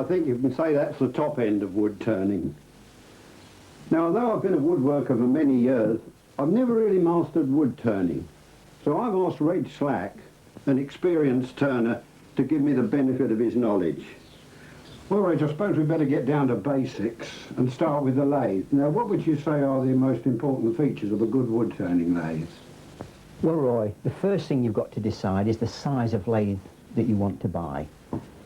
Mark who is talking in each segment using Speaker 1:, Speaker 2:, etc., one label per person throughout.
Speaker 1: think you can say that's the top end of wood turning. Now, although I've been a woodworker for many years, I've never really mastered wood turning. So I've asked Reg Slack, an experienced turner, to give me the benefit of his knowledge. Well, Reg, I suppose we'd better get down to basics and start with the lathe. Now, what would you say are the most important features of a good wood turning lathe?
Speaker 2: Well, Roy, the first thing you've got to decide is the size of lathe that you want to buy.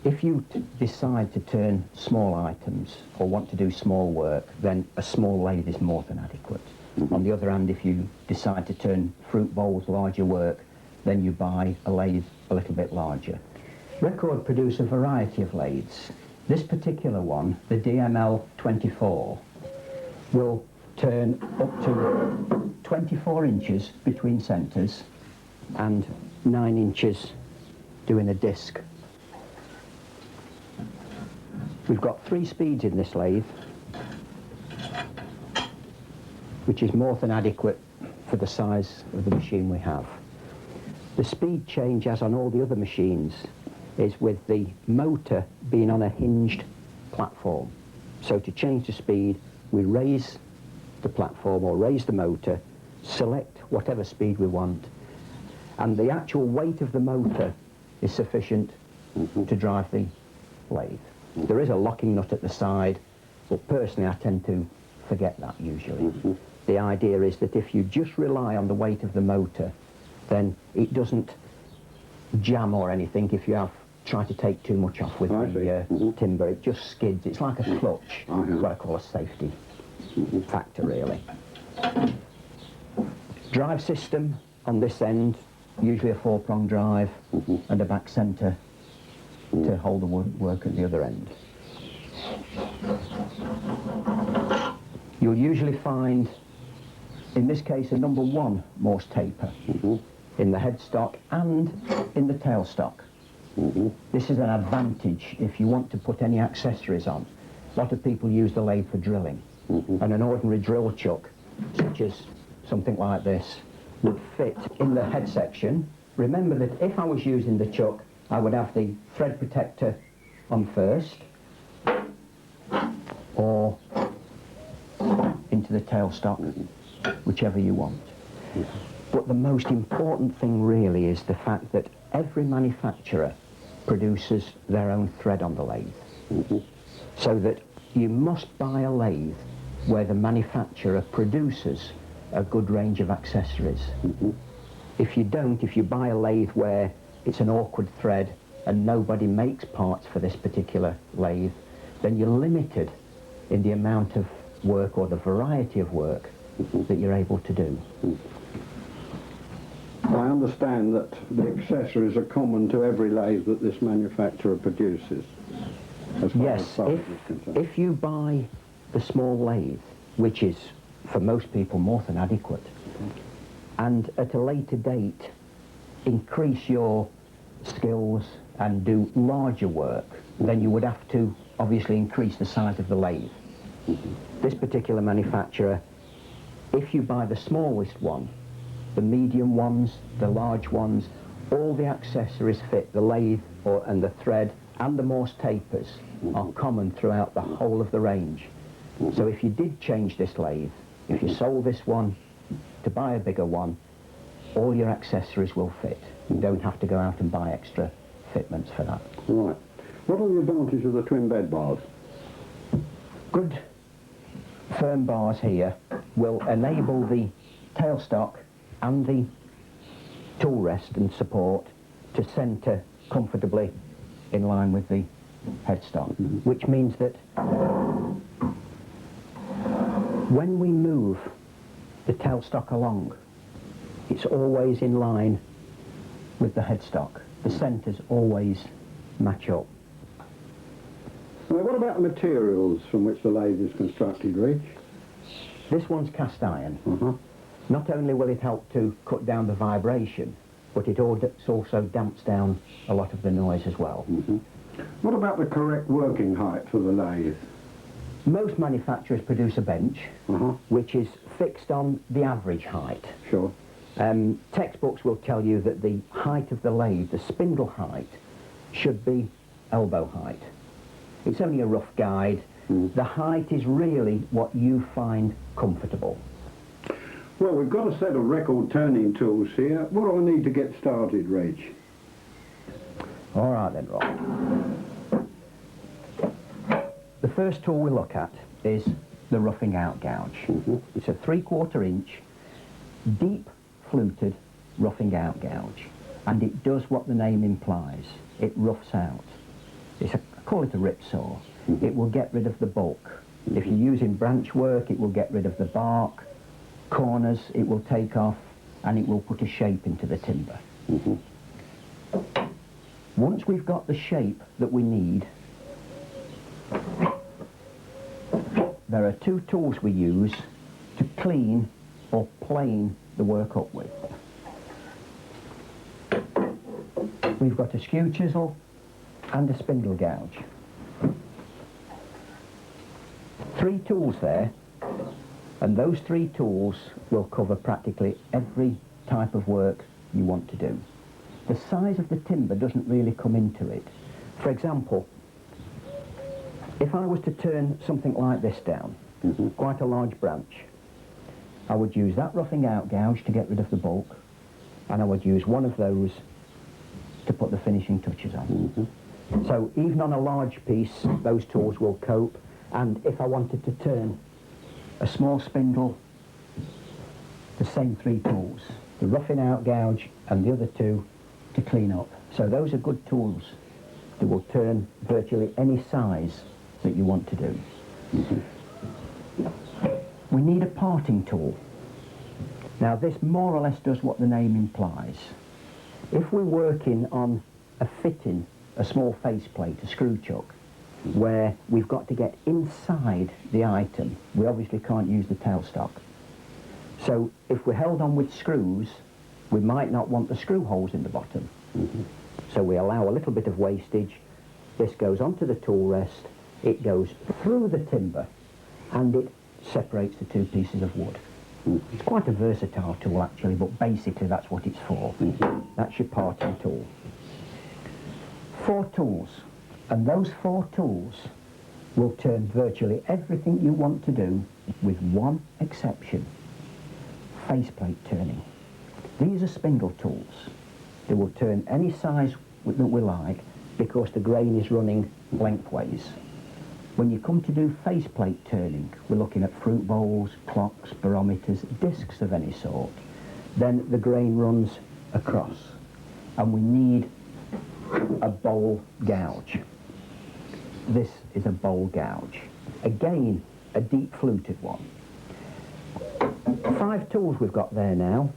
Speaker 2: If you decide to turn small items or want to do small work, then a small lathe is more than adequate. On the other hand, if you decide to turn fruit bowls, larger work, then you buy a lathe a little bit larger. Record produce a variety of lathes. This particular one, the DML 24, will turn up to 24 inches between centres and 9 inches doing a disc. We've got 3 speeds in this lathe, which is more than adequate for the size of the machine we have. The speed change, as on all the other machines, is with the motor being on a hinged platform. So to change the speed, we raise the platform or raise the motor, select whatever speed we want, and the actual weight of the motor is sufficient to drive the lathe. There is a locking nut at the side, but personally I tend to forget that usually. The idea is that if you just rely on the weight of the motor, then it doesn't jam or anything. If you try to take too much off with the timber, it just skids. It's like a clutch. It's what I call a safety factor, really. Drive system on this end, usually a 4-prong drive and a back centre to hold the work at the other end. You'll usually find, in this case, a number 1 Morse taper in the headstock and in the tailstock. This is an advantage if you want to put any accessories on. A lot of people use the lathe for drilling, and an ordinary drill chuck, such as something like this, would fit in the head section. Remember that if I was using the chuck, I would have the thread protector on first, or into the tailstock, whichever you want. But the most important thing really is the fact that every manufacturer produces their own thread on the lathe. So that you must buy a lathe where the manufacturer produces a good range of accessories. If you don't, if you buy a lathe where it's an awkward thread and nobody makes parts for this particular lathe, then you're limited in the amount of work or the variety of work that you're able to do.
Speaker 1: I understand that the accessories are common to every lathe that this manufacturer produces.
Speaker 2: Yes, if you buy the small lathe, which is for most people more than adequate, and at a later date increase your skills and do larger work, then you would have to obviously increase the size of the lathe. This particular manufacturer, if you buy the smallest one, the medium ones, the large ones, all the accessories fit. The lathe and the thread and the Morse tapers are common throughout the whole of the range. So if you did change this lathe, if you sold this one to buy a bigger one, all your accessories will fit. You don't have to go out and buy extra fitments for that.
Speaker 1: Right. What are the advantages of the twin bed bars?
Speaker 2: Good firm bars here will enable the tailstock and the tool rest and support to centre comfortably in line with the headstock, which means that when we move the tailstock along, it's always in line with the headstock. The centres always match up.
Speaker 1: Now, what about the materials from which the lathe is constructed, Reg?
Speaker 2: This one's cast iron. Not only will it help to cut down the vibration, but it also damps down a lot of the noise as well.
Speaker 1: What about the correct working height for the lathe?
Speaker 2: Most manufacturers produce a bench, which is fixed on the average height.
Speaker 1: Sure.
Speaker 2: Textbooks will tell you that the height of the lathe, the spindle height, should be elbow height. It's only a rough guide. The height is really what you find comfortable.
Speaker 1: Well, we've got a set of record turning tools here. What do I need to get started, Reg?
Speaker 2: All right then, Rob. The first tool we look at is the roughing out gouge. It's a 3/4 inch deep fluted roughing out gouge, and it does what the name implies. It roughs out. I call it a rip saw. It will get rid of the bulk. If you're using branch work, it will get rid of the bark. Corners it will take off, and it will put a shape into the timber. Once we've got the shape that we need, there are two tools we use to clean or plane the work up with. We've got a skew chisel and a spindle gouge. 3 tools there, and those 3 tools will cover practically every type of work you want to do. The size of the timber doesn't really come into it. For example, if I was to turn something like this down, quite a large branch, I would use that roughing out gouge to get rid of the bulk, and I would use one of those to put the finishing touches on. So even on a large piece, those tools will cope, and if I wanted to turn a small spindle, the same 3 tools, the roughing out gouge and the other 2 to clean up. So those are good tools that will turn virtually any size that you want to do. We need a parting tool. Now this more or less does what the name implies. If we're working on a fitting, a small faceplate, a screw chuck, where we've got to get inside the item, we obviously can't use the tailstock. So if we're held on with screws, we might not want the screw holes in the bottom. So we allow a little bit of wastage. This goes onto the tool rest, it goes through the timber, and it separates the 2 pieces of wood. It's quite a versatile tool actually, but basically that's what it's for. That's your parting tool. 4 tools, and those 4 tools will turn virtually everything you want to do, with one exception: faceplate turning. These are spindle tools. They will turn any size that we like because the grain is running lengthways. When you come to do faceplate turning, we're looking at fruit bowls, clocks, barometers, discs of any sort. Then the grain runs across, and we need a bowl gouge. This is a bowl gouge. Again, a deep fluted one. 5 tools we've got there now.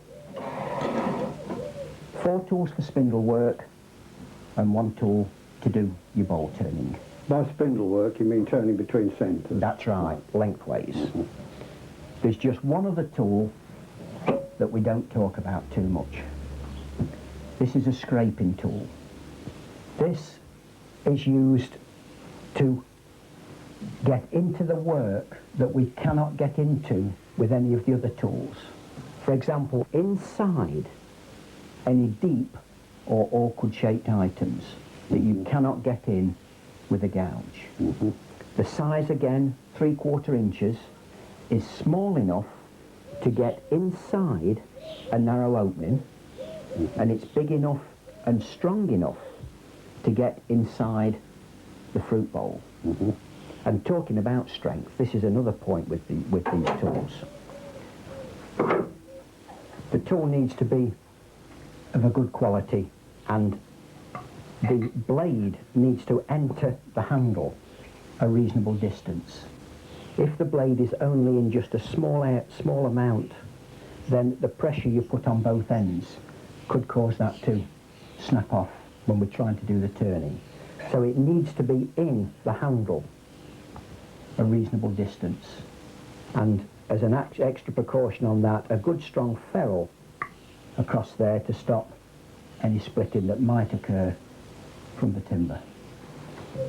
Speaker 2: 4 tools for spindle work, and 1 tool to do your bowl turning.
Speaker 1: By spindle work, you mean turning between centres?
Speaker 2: That's right, lengthways. There's just one other tool that we don't talk about too much. This is a scraping tool. This is used to get into the work that we cannot get into with any of the other tools. For example, inside any deep or awkward shaped items that you cannot get in with a gouge. The size, again, 3/4 inches, is small enough to get inside a narrow opening, and it's big enough and strong enough to get inside the fruit bowl. And talking about strength, this is another point with these tools. The tool needs to be of a good quality, and the blade needs to enter the handle a reasonable distance. If the blade is only in just a small amount, then the pressure you put on both ends could cause that to snap off when we're trying to do the turning. So it needs to be in the handle a reasonable distance. And as an extra precaution on that, a good strong ferrule across there to stop any splitting that might occur from the timber.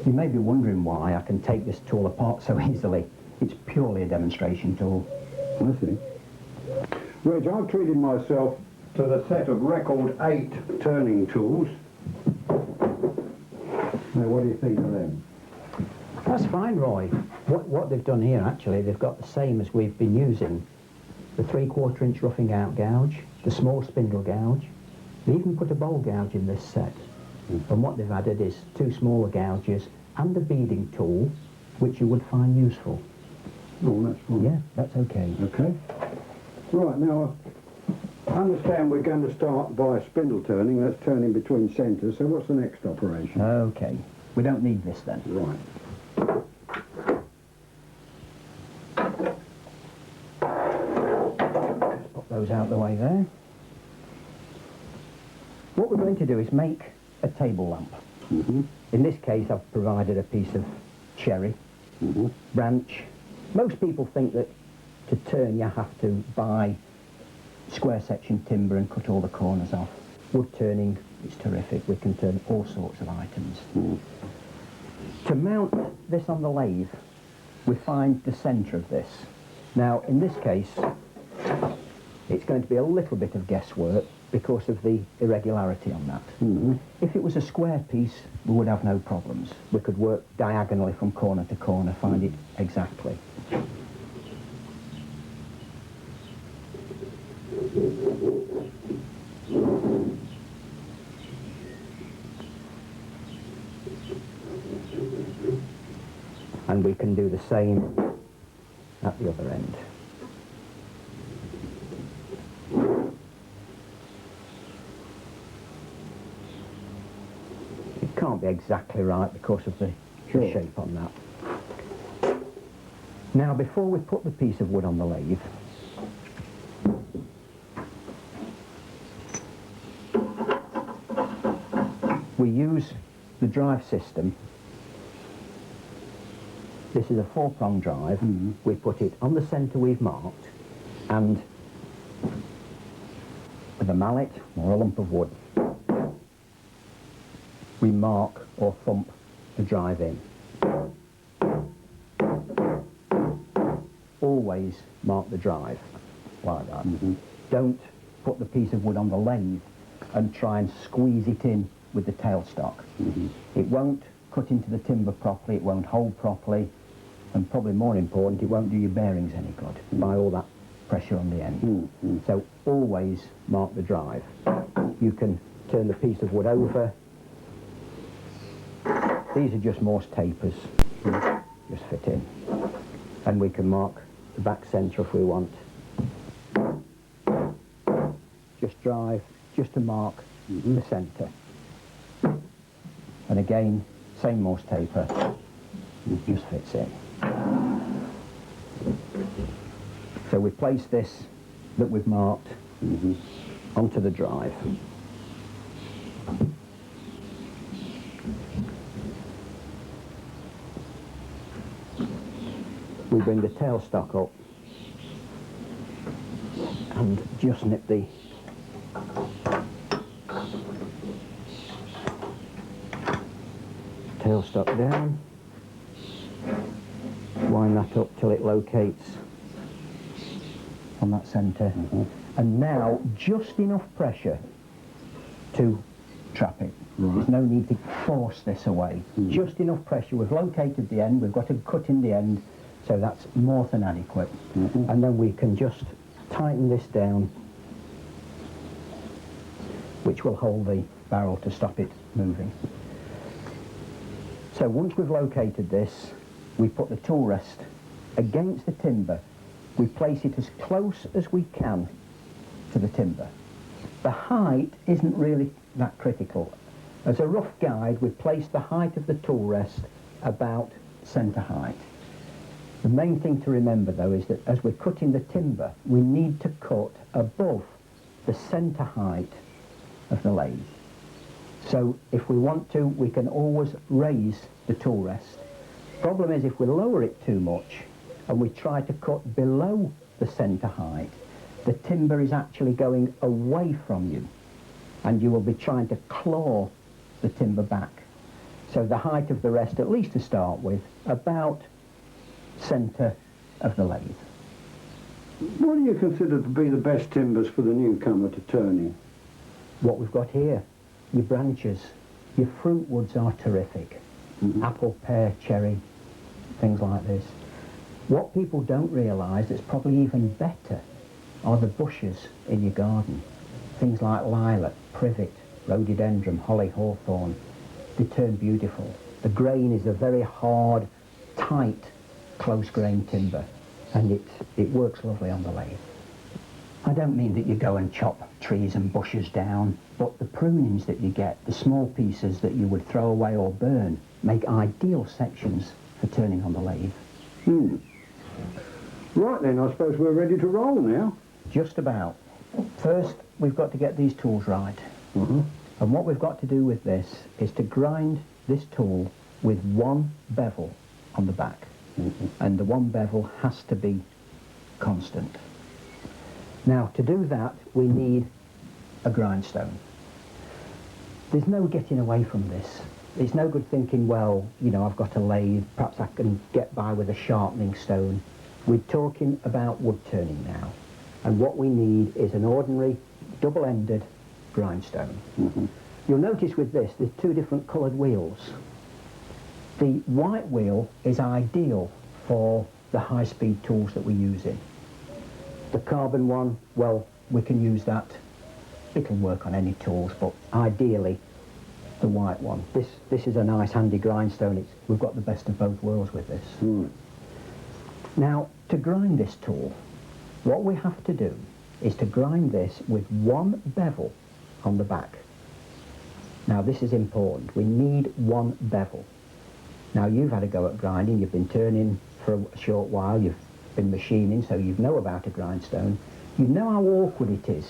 Speaker 2: You may be wondering why I can take this tool apart so easily. It's purely a demonstration tool.
Speaker 1: I see. Reg, I've treated myself to the set of record 8 turning tools. Now, what do you think of them?
Speaker 2: That's fine, Roy. What they've done here, actually, they've got the same as we've been using. The 3/4 inch roughing out gouge, the small spindle gouge. They even put a bowl gouge in this set. And what they've added is 2 smaller gouges and a beading tool, which you would find useful.
Speaker 1: Oh, that's fine.
Speaker 2: Yeah, that's okay.
Speaker 1: Okay. Right, now, I understand we're going to start by spindle turning. That's turning between centres. So what's the next operation?
Speaker 2: Okay. We don't need this then.
Speaker 1: Right.
Speaker 2: Put those out the way there. What we're going to do is make a table lamp. In this case, I've provided a piece of cherry branch. Most people think that to turn you have to buy square section timber and cut all the corners off. Wood turning is terrific. We can turn all sorts of items. To mount this on the lathe, we find the centre of this. Now, in this case, it's going to be a little bit of guesswork because of the irregularity on that. If it was a square piece, we would have no problems. We could work diagonally from corner to corner, find it exactly. And we can do the same at the other end. It can't be exactly right because of the shape on that. Now, before we put the piece of wood on the lathe, we use the drive system. This is a 4-prong drive. We put it on the centre we've marked, and with a mallet or a lump of wood, we mark or thump the drive in. Always mark the drive like that. Don't put the piece of wood on the lathe and try and squeeze it in with the tailstock. It won't cut into the timber properly, it won't hold properly, and probably more important, it won't do your bearings any good by all that pressure on the end. So always mark the drive. You can turn the piece of wood over. These are just Morse tapers, just fit in. And we can mark the back centre if we want. Just drive, just to mark the centre. And again, same Morse taper, just fits in. So we place this that we've marked onto the drive. We bring the tailstock up and just nip the tailstock down, wind that up till it locates on that centre, and now just enough pressure to trap it. There's no need to force this away. Just enough pressure. We've located the end, we've got to cut in the end, so that's more than adequate. And then we can just tighten this down, which will hold the barrel to stop it moving. So once we've located this, we put the tool rest against the timber. We place it as close as we can to the timber. The height isn't really that critical. As a rough guide, we place the height of the tool rest about centre height. The main thing to remember, though, is that as we're cutting the timber, we need to cut above the centre height of the lathe. So if we want to, we can always raise the tool rest. Problem is, if we lower it too much and we try to cut below the centre height, the timber is actually going away from you, and you will be trying to claw the timber back. So the height of the rest, at least to start with, about centre of the lathe.
Speaker 1: What do you consider to be the best timbers for the newcomer to turning?
Speaker 2: What we've got here, your branches, your fruit woods are terrific. Apple, pear, cherry, things like this. What people don't realise that's probably even better are the bushes in your garden. Things like lilac, privet, rhododendron, holly, hawthorn. They turn beautiful. The grain is a very hard, tight, close-grained timber, and it works lovely on the lathe. I don't mean that you go and chop trees and bushes down, but the prunings that you get, the small pieces that you would throw away or burn, make ideal sections for turning on the lathe.
Speaker 1: Right then, I suppose we're ready to roll now.
Speaker 2: Just about. First, we've got to get these tools right. And what we've got to do with this is to grind this tool with one bevel on the back. And the one bevel has to be constant. Now, to do that, we need a grindstone. There's no getting away from this. It's no good thinking, well, you know, I've got a lathe, perhaps I can get by with a sharpening stone. We're talking about wood turning now. And what we need is an ordinary double-ended grindstone. You'll notice with this, there's two different coloured wheels. The white wheel is ideal for the high-speed tools that we're using. The carbon one, well, we can use that. It'll work on any tools, but ideally the white one. This is a nice handy grindstone. We've got the best of both worlds with this. Now, to grind this tool, what we have to do is to grind this with one bevel on the back. Now, this is important. We need one bevel. Now, you've had a go at grinding. You've been turning for a short while. You've been machining, so you know about a grindstone. You know how awkward it is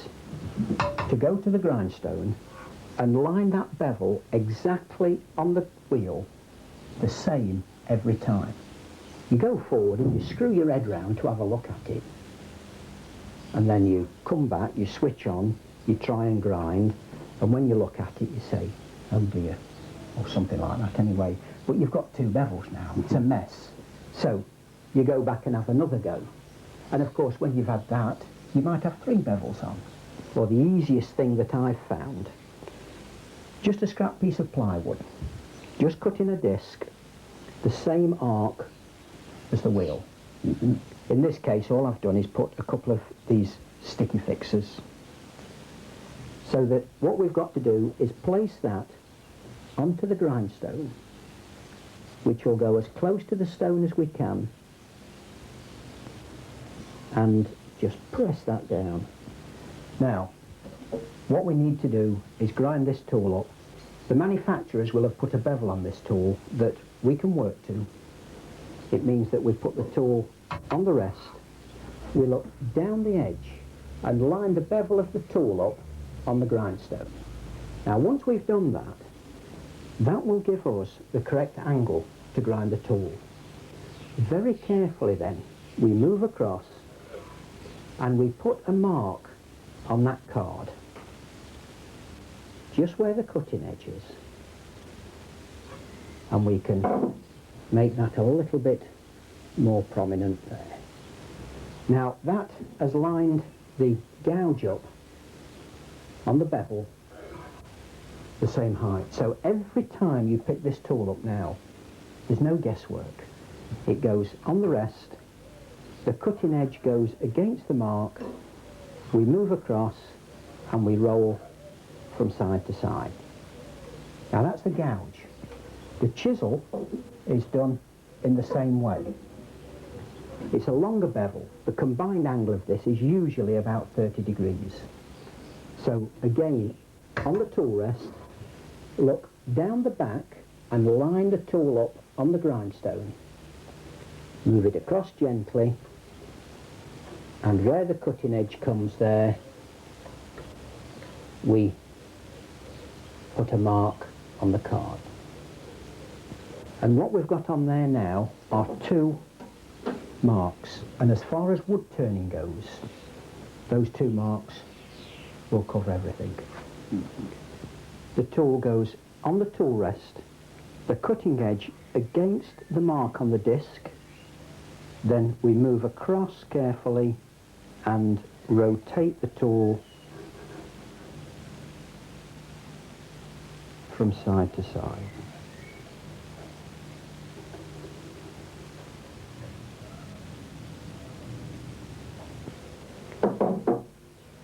Speaker 2: to go to the grindstone and line that bevel exactly on the wheel the same every time. You go forward and you screw your head round to have a look at it, and then you come back, you switch on, you try and grind, and when you look at it you say, oh dear, or something like that anyway. But you've got two bevels now. It's a mess. So you go back and have another go. And of course, when you've had that, you might have three bevels on. Well, the easiest thing that I've found, just a scrap piece of plywood, just cut in a disc, the same arc as the wheel. In this case, all I've done is put a couple of these sticky fixers, so that what we've got to do is place that onto the grindstone, which will go as close to the stone as we can, and just press that down. Now, what we need to do is grind this tool up. The manufacturers will have put a bevel on this tool that we can work to. It means that we put the tool on the rest, we look down the edge and line the bevel of the tool up on the grindstone. Now, once we've done that, that will give us the correct angle to grind the tool. Very carefully then, we move across and we put a mark on that card, just where the cutting edge is. And we can make that a little bit more prominent there. Now, that has lined the gouge up on the bevel the same height. So every time you pick this tool up now, there's no guesswork. It goes on the rest, the cutting edge goes against the mark, we move across and we roll from side to side. Now that's the gouge. The chisel is done in the same way. It's a longer bevel. The combined angle of this is usually about 30 degrees. So again, on the tool rest, look down the back and line the tool up on the grindstone. Move it across gently, and where the cutting edge comes there, we put a mark on the card. And what we've got on there now are two marks, and as far as wood turning goes, those two marks will cover everything. The tool goes on the tool rest, the cutting edge against the mark on the disc, then we move across carefully and rotate the tool from side to side.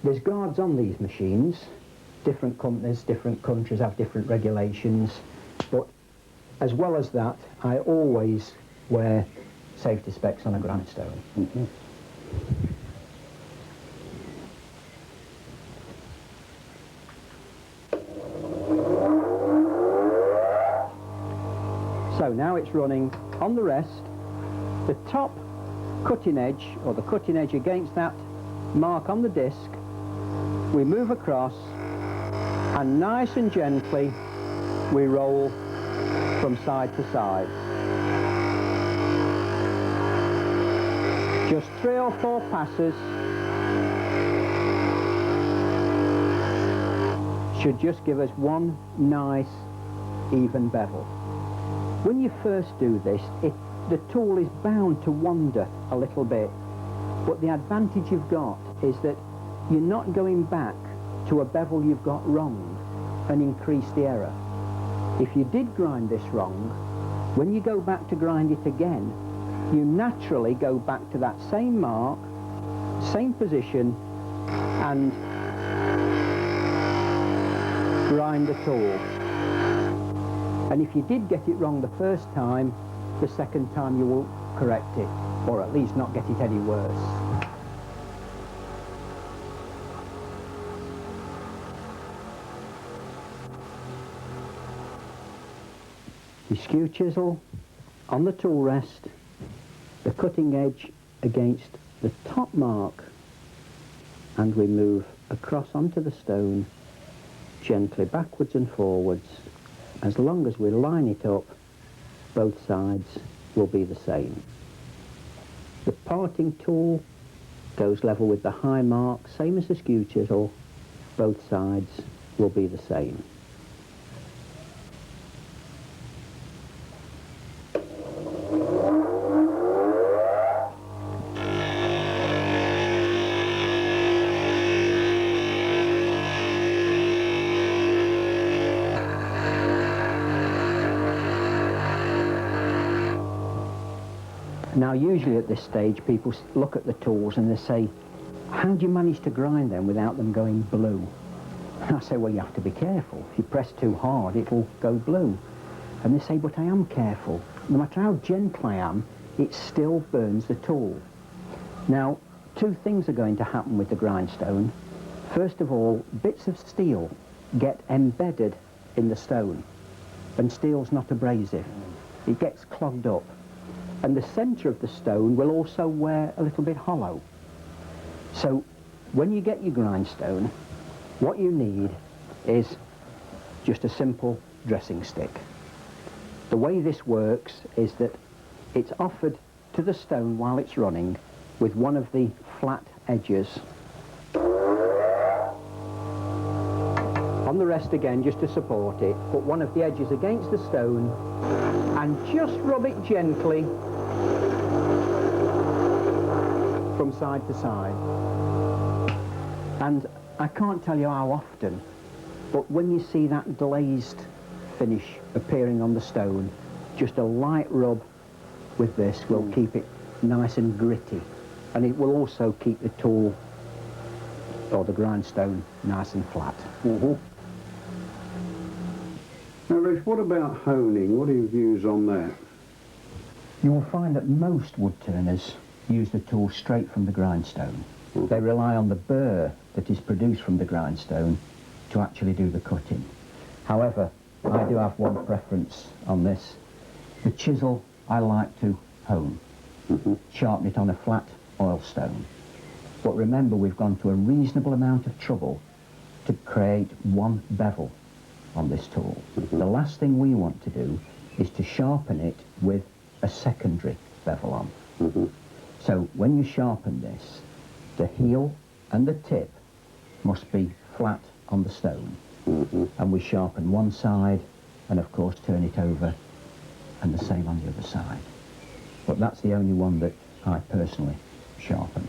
Speaker 2: There's guards on these machines. Different companies, different countries have different regulations, but as well as that, I always wear safety specs on a grindstone.
Speaker 1: Mm-hmm.
Speaker 2: So now it's running on the rest. The top cutting edge, or the cutting edge against that mark on the disc, we move across and nice and gently we roll from side to side. Just 3 or 4 passes should just give us one nice even bevel. When you first do this, the tool is bound to wander a little bit, but the advantage you've got is that you're not going back to a bevel you've got wrong and increase the error. If you did grind this wrong, when you go back to grind it again, you naturally go back to that same mark, same position, and grind the tool. And if you did get it wrong the first time, the second time you will correct it, or at least not get it any worse. The skew chisel on the tool rest, the cutting edge against the top mark, and we move across onto the stone, gently backwards and forwards. As long as we line it up, both sides will be the same. The parting tool goes level with the high mark, same as the skew chisel. Both sides will be the same. Now usually at this stage people look at the tools and they say, how do you manage to grind them without them going blue? And I say, well, you have to be careful. If you press too hard it'll go blue. And they say, but I am careful. No matter how gentle I am, it still burns the tool. Now 2 things are going to happen with the grindstone. First of all, bits of steel get embedded in the stone, and steel's not abrasive. It gets clogged up. And the centre of the stone will also wear a little bit hollow. So when you get your grindstone, what you need is just a simple dressing stick. The way this works is that it's offered to the stone while it's running with one of the flat edges on the rest again, just to support it. Put one of the edges against the stone and just rub it gently from side to side. And I can't tell you how often, but when you see that glazed finish appearing on the stone, just a light rub with this will keep it nice and gritty, and it will also keep the tool or the grindstone nice and flat.
Speaker 1: Mm-hmm. Now, Rich, what about honing? What are your views on that?
Speaker 2: You will find that most wood turners use the tool straight from the grindstone.
Speaker 1: Mm-hmm.
Speaker 2: They rely on the burr that is produced from the grindstone to actually do the cutting. However, I do have one preference on this. The chisel I like to hone, sharpen it on a flat oil stone. But remember, we've gone to a reasonable amount of trouble to create one bevel on this tool. The last thing we want to do is to sharpen it with a secondary bevel on. So when you sharpen this, the heel and the tip must be flat on the stone. And we sharpen one side and of course turn it over, and the same on the other side. But that's the only one that I personally sharpen.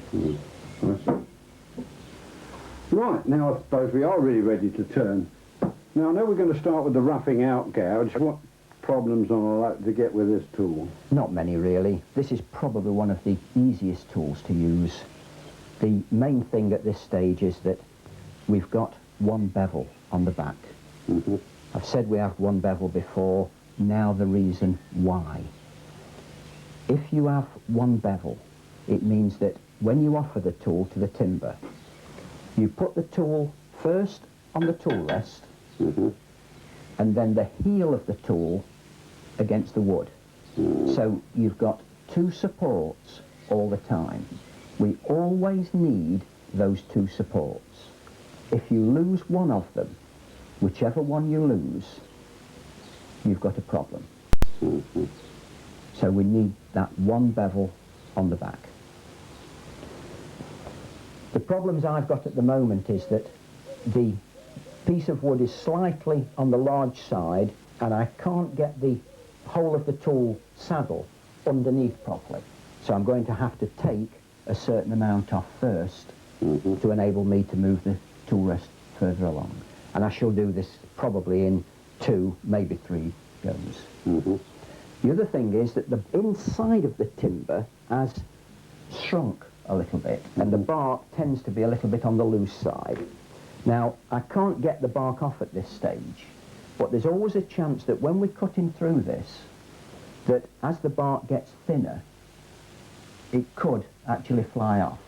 Speaker 1: Right, now I suppose we are really ready to turn. Now I know we're going to start with the roughing out gouge. What problems am I likely to get with this tool?
Speaker 2: Not many really. This is probably one of the easiest tools to use. The main thing at this stage is that we've got one bevel on the back. I've said we have one bevel before, now the reason why. If you have one bevel, it means that when you offer the tool to the timber, you put the tool first on the tool rest, and then the heel of the tool against the wood. So you've got two supports all the time. We always need those two supports. If you lose one of them, whichever one you lose, you've got a problem. So we need that one bevel on the back. The problems I've got at the moment is that the piece of wood is slightly on the large side and I can't get the whole of the tool saddle underneath properly. So I'm going to have to take a certain amount off first to enable me to move the tool rest further along. And I shall do this probably in 2, maybe 3 goes. The other thing is that the inside of the timber has shrunk a little bit, and the bark tends to be a little bit on the loose side. Now, I can't get the bark off at this stage, but there's always a chance that when we're cutting through this, that as the bark gets thinner, it could actually fly off.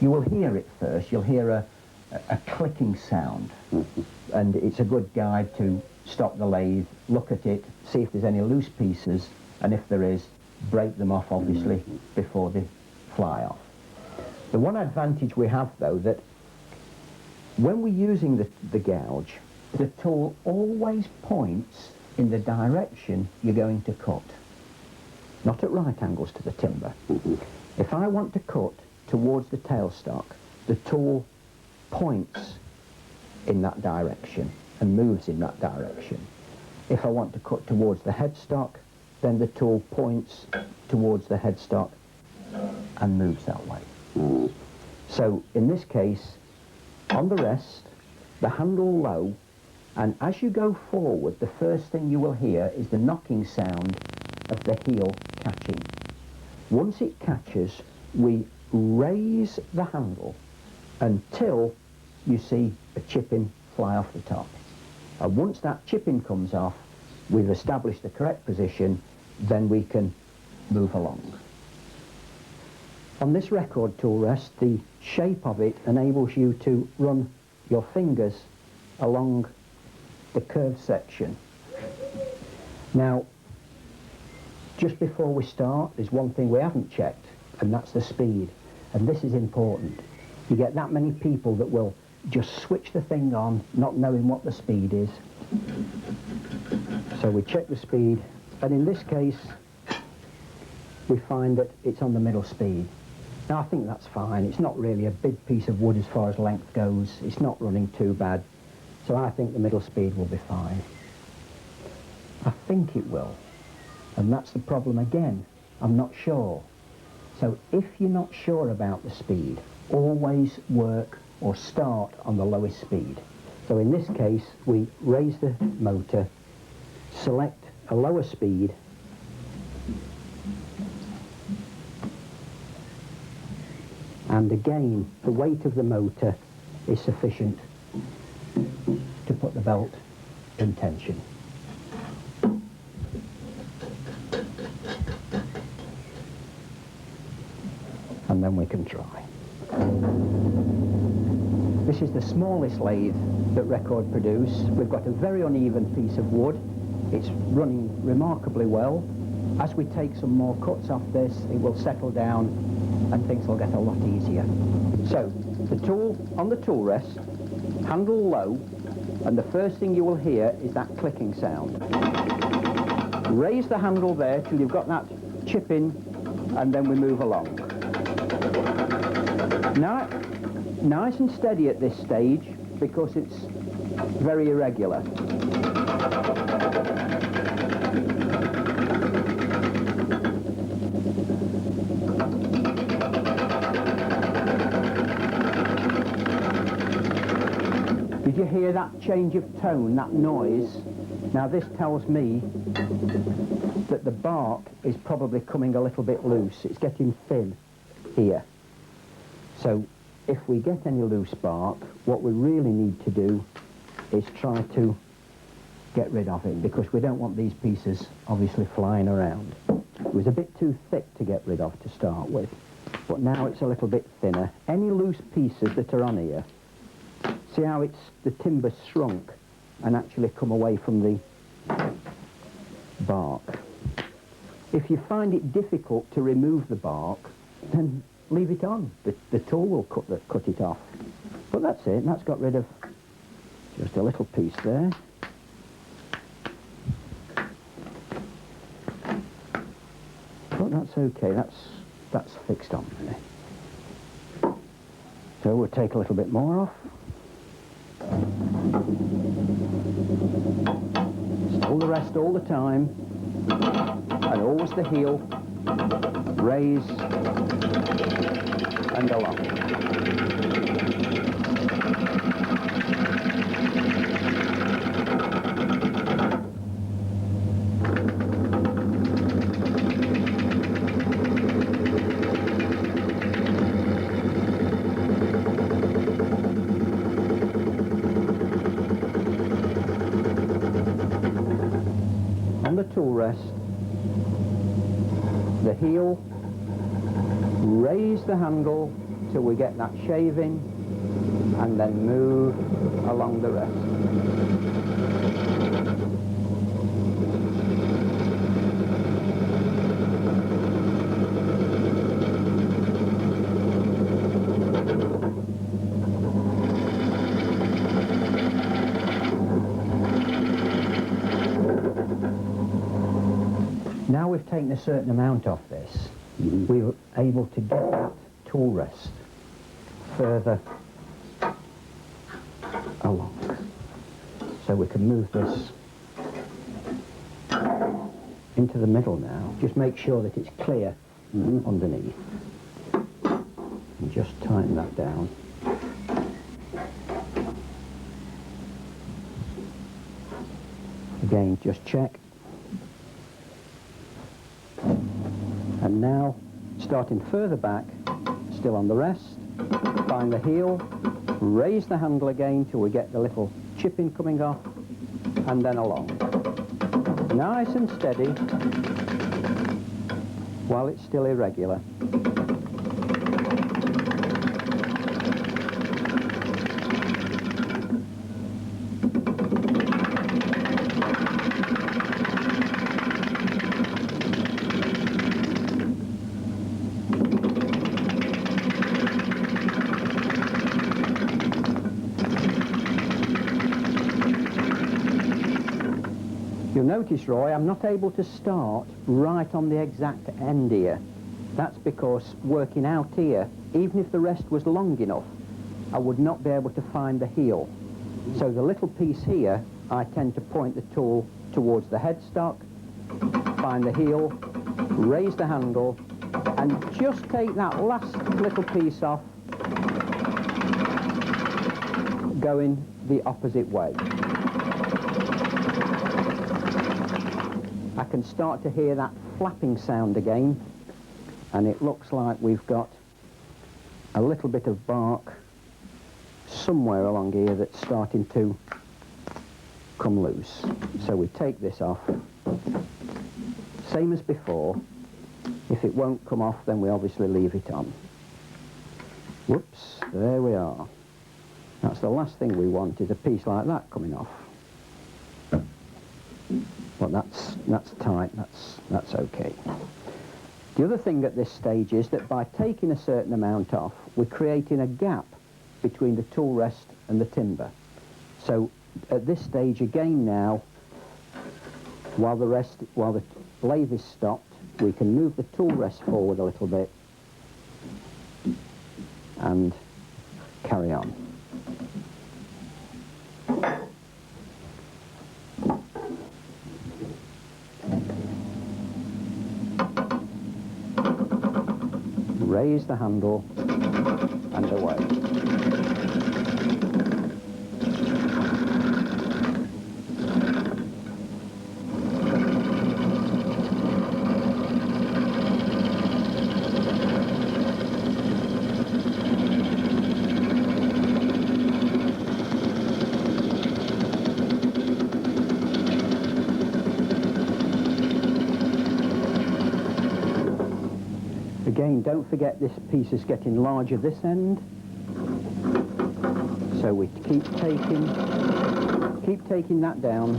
Speaker 2: You will hear it first, you'll hear a clicking sound, and it's a good guide to stop the lathe, look at it, see if there's any loose pieces, and if there is, break them off obviously before they fly off. The one advantage we have though, that when we're using the gouge, the tool always points in the direction you're going to cut, not at right angles to the timber. If I want to cut towards the tailstock, the tool points in that direction and moves in that direction. If I want to cut towards the headstock, then the tool points towards the headstock and moves that way. So in this case, on the rest, the handle low, and as you go forward, the first thing you will hear is the knocking sound of the heel catching. Once it catches, we raise the handle until you see a chipping fly off the top. And once that chipping comes off, we've established the correct position, then we can move along. On this record tool rest, the shape of it enables you to run your fingers along the curved section. Now, just before we start, there's one thing we haven't checked, and that's the speed. And this is important. You get that many people that will just switch the thing on, not knowing what the speed is. So we check the speed, and in this case, we find that it's on the middle speed. Now I think that's fine. It's not really a big piece of wood as far as length goes. It's not running too bad. So I think the middle speed will be fine. I think it will. And that's the problem again. I'm not sure. So if you're not sure about the speed, always work or start on the lowest speed. So in this case, we raise the motor, select a lower speed, and again, the weight of the motor is sufficient to put the belt in tension. And then we can try. This is the smallest lathe that Record produce. We've got a very uneven piece of wood. It's running remarkably well. As we take some more cuts off this, it will settle down and things will get a lot easier. So, the tool on the tool rest, handle low, and the first thing you will hear is that clicking sound. Raise the handle there till you've got that chip in, and then we move along. Now, nice and steady at this stage because it's very irregular. Did you hear that change of tone, that noise? Now this tells me that the bark is probably coming a little bit loose. It's getting thin here. So if we get any loose bark, what we really need to do is try to get rid of it, because we don't want these pieces obviously flying around. It was a bit too thick to get rid of to start with, but now it's a little bit thinner. Any loose pieces that are on here, see how the timber's shrunk and actually come away from the bark. If you find it difficult to remove the bark, then leave it on. The tool will cut it off. But that's it, and that's got rid of just a little piece there. But that's okay, that's fixed on there. So we'll take a little bit more off. Still the rest all the time, and always the heel, raise and along. On the tool rest, the heel, raise the handle till we get that shaving, and then move along the rest. Now we've taken a certain amount off this, we were able to get that tool rest further along. So we can move this into the middle now. Just make sure that it's clear underneath. And just tighten that down. Again, just check. And now, starting further back, still on the rest, find the heel, raise the handle again till we get the little chipping coming off, and then along. Nice and steady, while it's still irregular. You'll notice, Roy, I'm not able to start right on the exact end here. That's because working out here, even if the rest was long enough, I would not be able to find the heel. So the little piece here, I tend to point the tool towards the headstock, find the heel, raise the handle, and just take that last little piece off, going the opposite way. I can start to hear that flapping sound again, and it looks like we've got a little bit of bark somewhere along here that's starting to come loose. So we take this off, same as before. If it won't come off, then we obviously leave it on. Whoops, there we are. That's the last thing we want, is a piece like that coming off. But that's tight, that's okay. The other thing at this stage is that by taking a certain amount off, we're creating a gap between the tool rest and the timber. So at this stage again now, while the lathe is stopped, we can move the tool rest forward a little bit and carry on. Raise the handle and away. Again, don't forget this piece is getting larger this end. So we keep taking that down.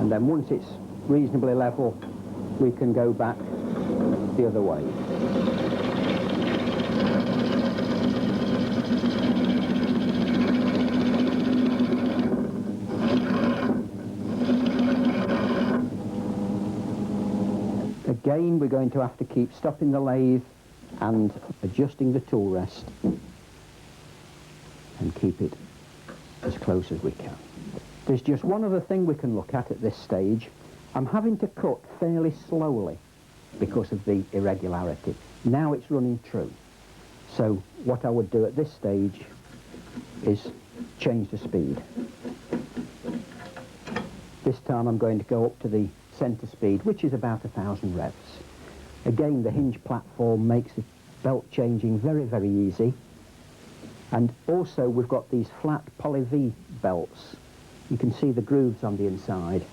Speaker 2: And then once it's reasonably level, we can go back the other way. Again, we're going to have to keep stopping the lathe and adjusting the tool rest and keep it as close as we can. There's just one other thing we can look at this stage. I'm having to cut fairly slowly because of the irregularity. Now it's running true. So what I would do at this stage is change the speed. This time I'm going to go up to the centre speed, which is about 1,000 revs. Again, the hinge platform makes the belt changing very, very easy. And also we've got these flat poly V belts. You can see the grooves on the inside,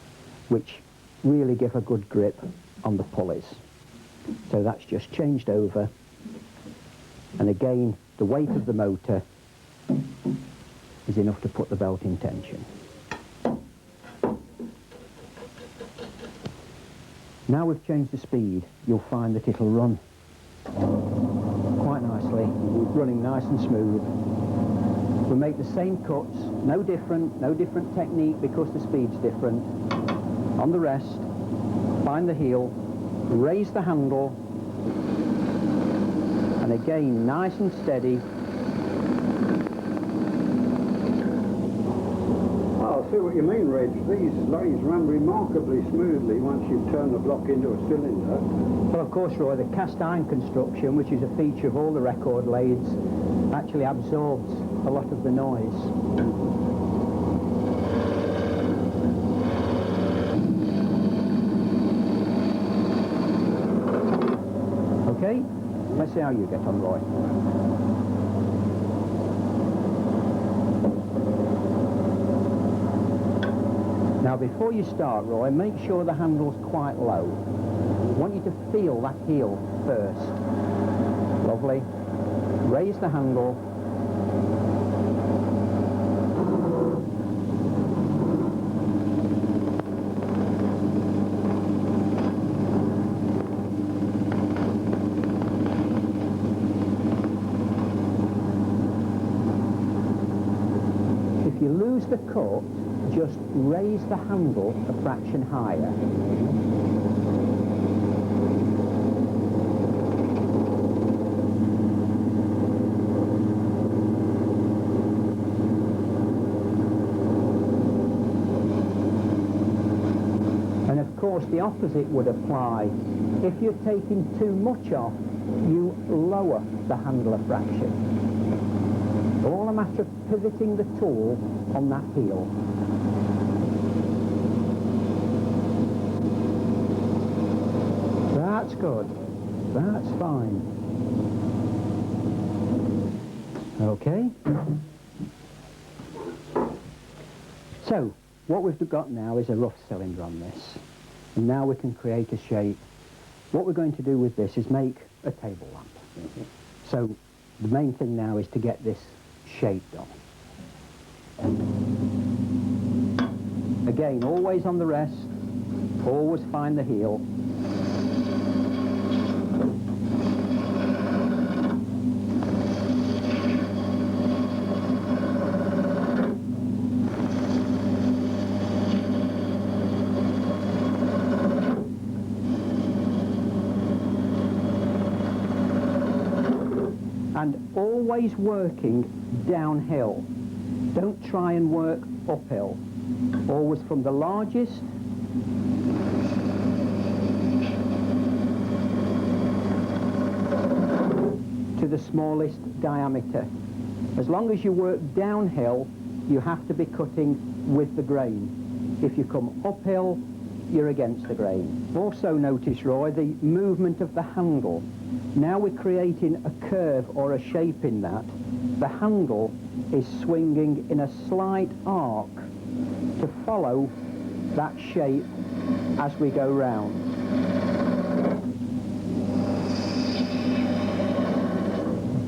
Speaker 2: which really give a good grip on the pulleys. So that's just changed over. And again, the weight of the motor is enough to put the belt in tension. Now we've changed the speed, you'll find that it'll run quite nicely, running nice and smooth. We make the same cuts, no different technique because the speed's different. On the rest, find the heel, raise the handle, and again, nice and steady.
Speaker 1: I see what you mean, Reg. These lathes run remarkably smoothly once you've turned the block into a cylinder.
Speaker 2: Well, of course, Roy, the cast iron construction, which is a feature of all the record lathes, actually absorbs a lot of the noise. Okay, let's see how you get on, Roy. Now before you start, Roy, make sure the handle's quite low. I want you to feel that heel first. Lovely. Raise the handle. If you lose the cut, just raise the handle a fraction higher. And of course the opposite would apply. If you're taking too much off, you lower the handle a fraction. All a matter of pivoting the tool on that heel. That's good. That's fine. Okay. So, what we've got now is a rough cylinder on this. And now we can create a shape. What we're going to do with this is make a table lamp. So, the main thing now is to get this shaped on. Again, always on the rest. Always find the heel. And always working downhill. Don't try and work uphill. Always from the largest to the smallest diameter. As long as you work downhill, you have to be cutting with the grain. If you come uphill, you're against the grain. Also notice, Roy, the movement of the handle. Now we're creating a curve or a shape in that. the handle is swinging in a slight arc to follow that shape as we go round.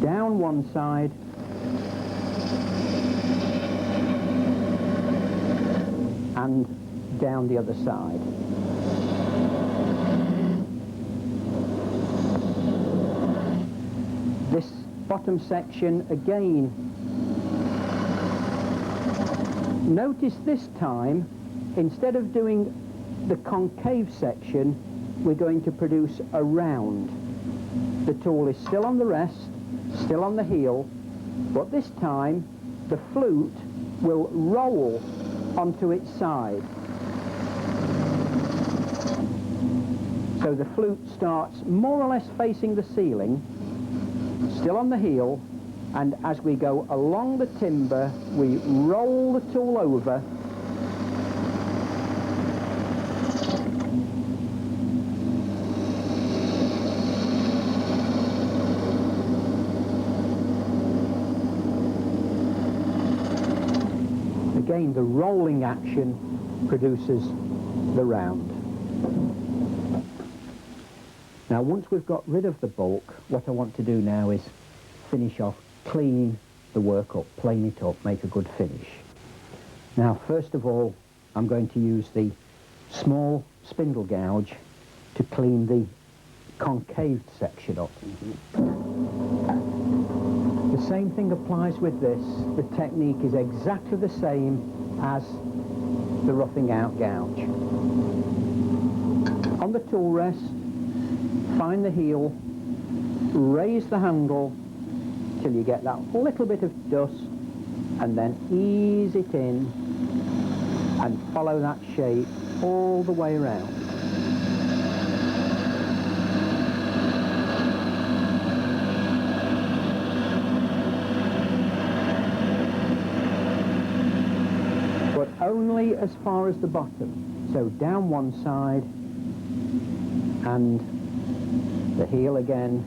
Speaker 2: Down one side, and down the other side. This bottom section again, notice this time, instead of doing the concave section, we're going to produce a round. The tool is still on the rest, still on the heel, but this time the flute will roll onto its side. So the flute starts more or less facing the ceiling, still on the heel, and as we go along the timber, we roll the tool over again. The rolling action produces the round. Now once we've got rid of the bulk, what I want to do now is finish off, clean the work up, plane it up, make a good finish. Now first of all, I'm going to use the small spindle gouge to clean the concaved section up. The same thing applies with this. The technique is exactly the same as the roughing out gouge. On the tool rest, find the heel, raise the handle till you get that little bit of dust, and then ease it in and follow that shape all the way around. But only as far as the bottom. So down one side and the heel again,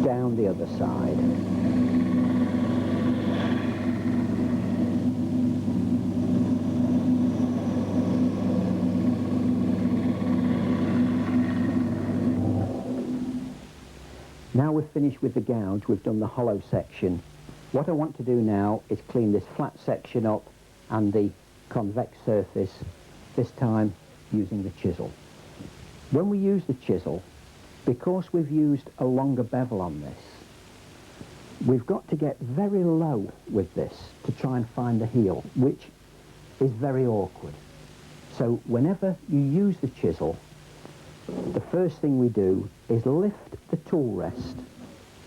Speaker 2: down the other side. Now we've finished with the gouge, we've done the hollow section. What I want to do now is clean this flat section up and the convex surface, this time using the chisel. When we use the chisel, because we've used a longer bevel on this, we've got to get very low with this to try and find the heel, which is very awkward. So whenever you use the chisel, the first thing we do is lift the tool rest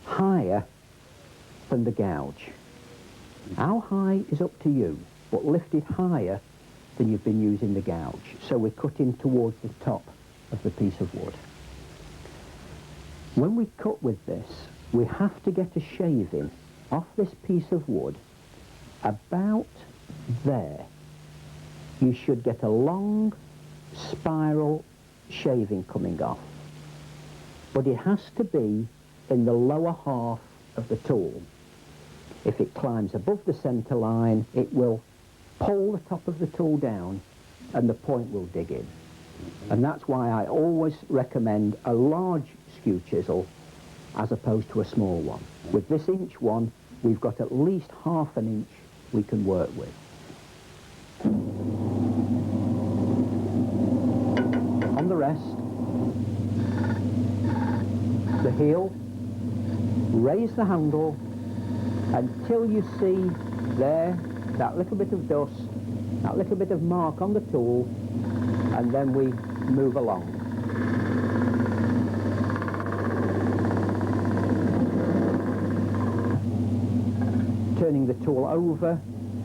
Speaker 2: higher than the gouge. How high is up to you, but lift it higher than you've been using the gouge. So we're cutting towards the top of the piece of wood. When we cut with this, we have to get a shaving off this piece of wood about there. You should get a long spiral shaving coming off, but it has to be in the lower half of the tool. If it climbs above the centre line, it will pull the top of the tool down and the point will dig in. And that's why I always recommend a large skew chisel as opposed to a small one. With this inch one, we've got at least half an inch we can work with. On the rest, the heel, raise the handle until you see there that little bit of dust, that little bit of mark on the tool, and then we move along. Turning the tool over,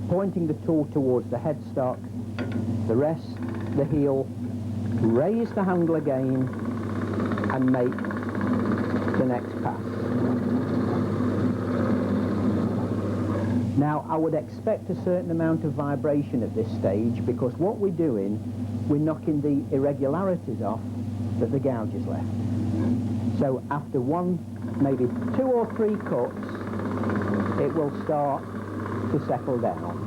Speaker 2: pointing the tool towards the headstock, the rest, the heel, raise the handle again and make the next pass. Now I would expect a certain amount of vibration at this stage, because what we're doing, we're knocking the irregularities off that the gouge has left. So after one maybe 2 or 3 cuts, it will start to settle down.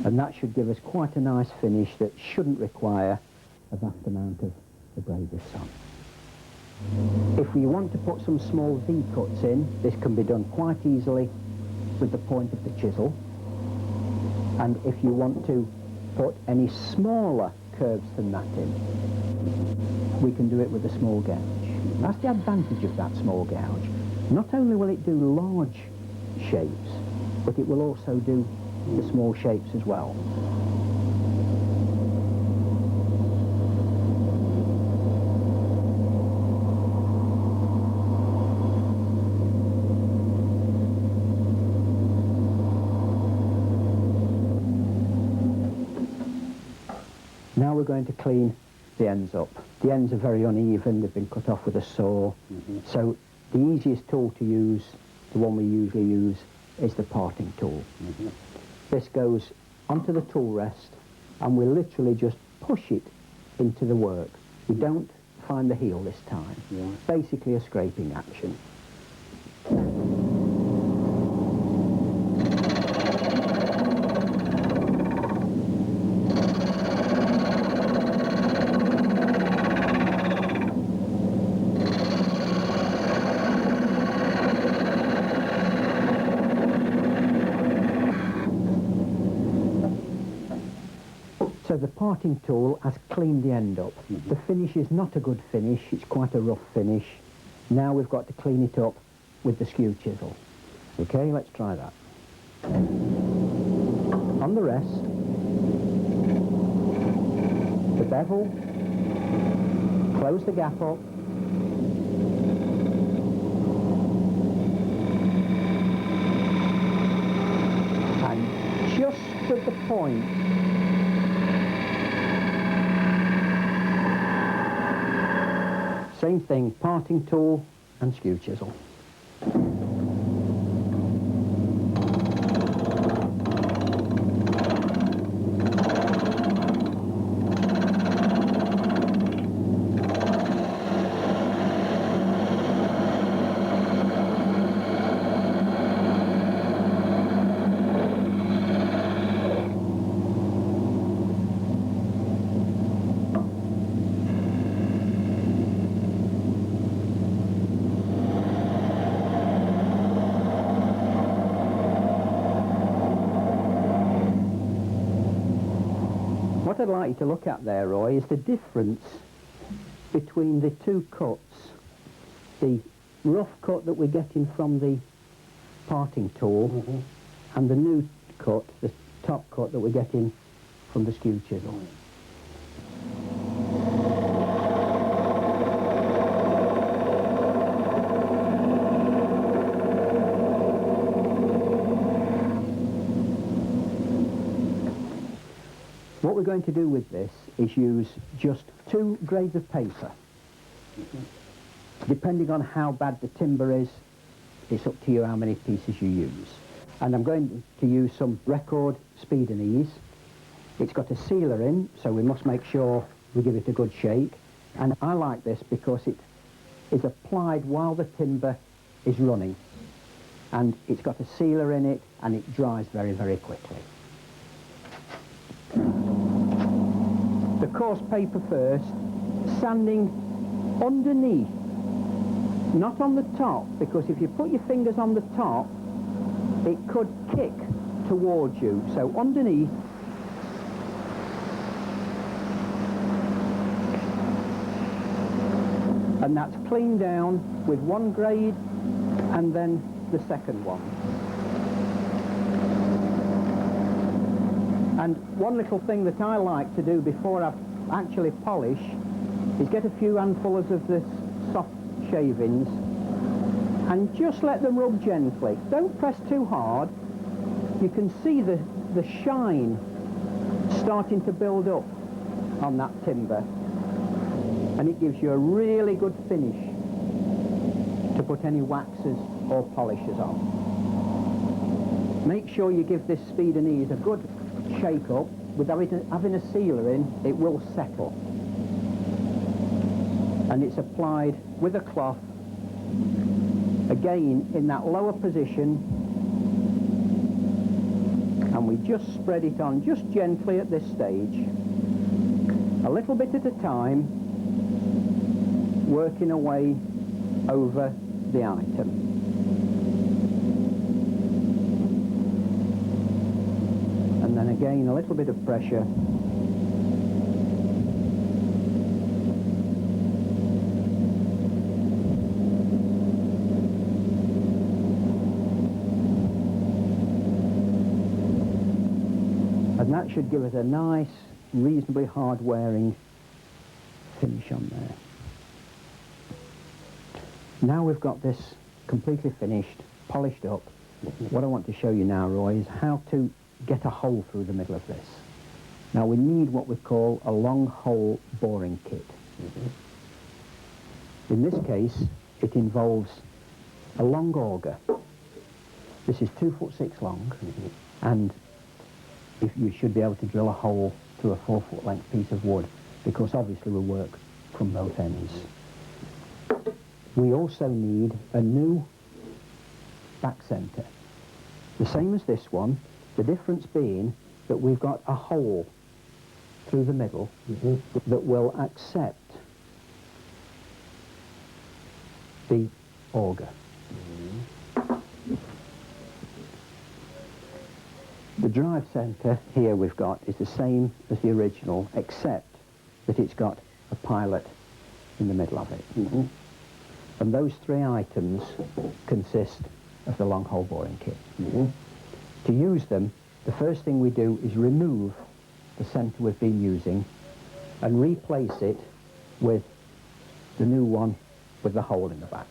Speaker 2: And that should give us quite a nice finish that shouldn't require a vast amount of abrasive sun. If we want to put some small V-cuts in, this can be done quite easily with the point of the chisel. And if you want to put any smaller curves than that in, we can do it with a small gouge. That's the advantage of that small gouge. Not only will it do large shapes, but it will also do the small shapes as well. Now we're going to clean the ends up. The ends are very uneven, they've been cut off with a saw. So the easiest tool to use, the one we usually use, is the parting tool. This goes onto the tool rest and we literally just push it into the work. We don't find the heel this time. Basically a scraping action. So the parting tool has cleaned the end up. The finish is not a good finish, it's quite a rough finish. Now we've got to clean it up with the skew chisel. Okay, let's try that. On the rest, the bevel, close the gap up, and just at the point same thing, parting tool and skew chisel. What I'd like you to look at there, Roy, is the difference between the two cuts. The rough cut that we're getting from the parting tool and the new cut, the top cut that we're getting from the skew chisel. What we're going to do with this is use just 2 grades of paper. Depending on how bad the timber is, it's up to you how many pieces you use. And I'm going to use some record speed and ease. It's got a sealer in, so we must make sure we give it a good shake. And I like this because it is applied while the timber is running. And it's got a sealer in it, and it dries very, very quickly. The coarse paper first, sanding underneath, not on the top, because if you put your fingers on the top, it could kick towards you. So underneath, and that's cleaned down with 1 grade and then the second one. And one little thing that I like to do before I actually polish is get a few handfuls of this soft shavings and just let them rub gently. Don't press too hard. You can see the shine starting to build up on that timber, and it gives you a really good finish to put any waxes or polishers on. Make sure you give this speed and ease a good shake up. With having a sealer in, it will settle. And it's applied with a cloth, again in that lower position, and we just spread it on just gently at this stage, a little bit at a time, working away over the item. And then again a little bit of pressure, and that should give us a nice, reasonably hard wearing finish on there. Now we've got this completely finished, polished up. What I want to show you now, Roy, is how to get a hole through the middle of this. Now we need what we call a long hole boring kit. In this case, it involves a long auger. This is 2'6" long, and if you should be able to drill a hole through a 4-foot length piece of wood, because obviously we work from both ends. We also need a new back centre, the same as this one, the difference being that we've got a hole through the middle that will accept the auger. The drive centre here we've got is the same as the original, except that it's got a pilot in the middle of it. And those three items consist of the long hole boring kit. To use them, the first thing we do is remove the centre we've been using and replace it with the new one with the hole in the back.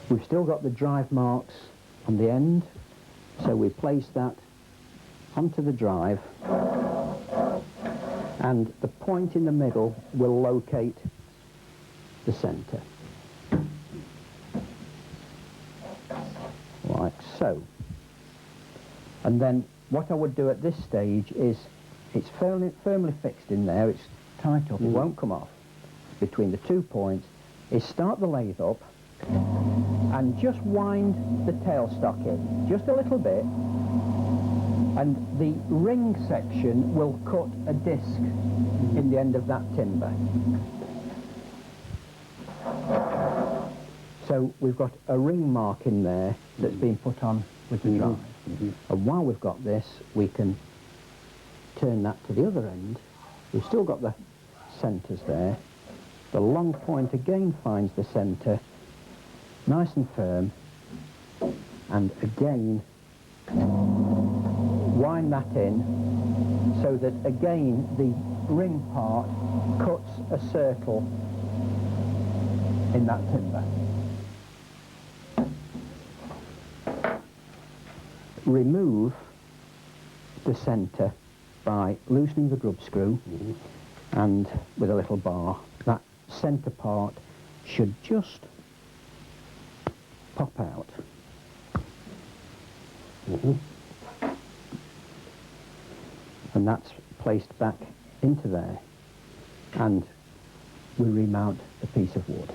Speaker 2: We've still got the drive marks on the end, so we place that onto the drive, and the point in the middle will locate the centre. Like so. And then what I would do at this stage is, it's firmly fixed in there, it's tight up, it won't come off. Between the 2 points is start the lathe up and just wind the tailstock in, just a little bit, and the ring section will cut a disc in the end of that timber. So we've got a ring mark in there that's been put on with the drive. And while we've got this, we can turn that to the other end. We've still got the centres there. The long point again finds the centre, nice and firm, and again wind that in so that again the ring part cuts a circle in that timber. Remove the centre by loosening the grub screw and with a little bar. That centre part should just pop out. And that's placed back into there, and we remount the piece of wood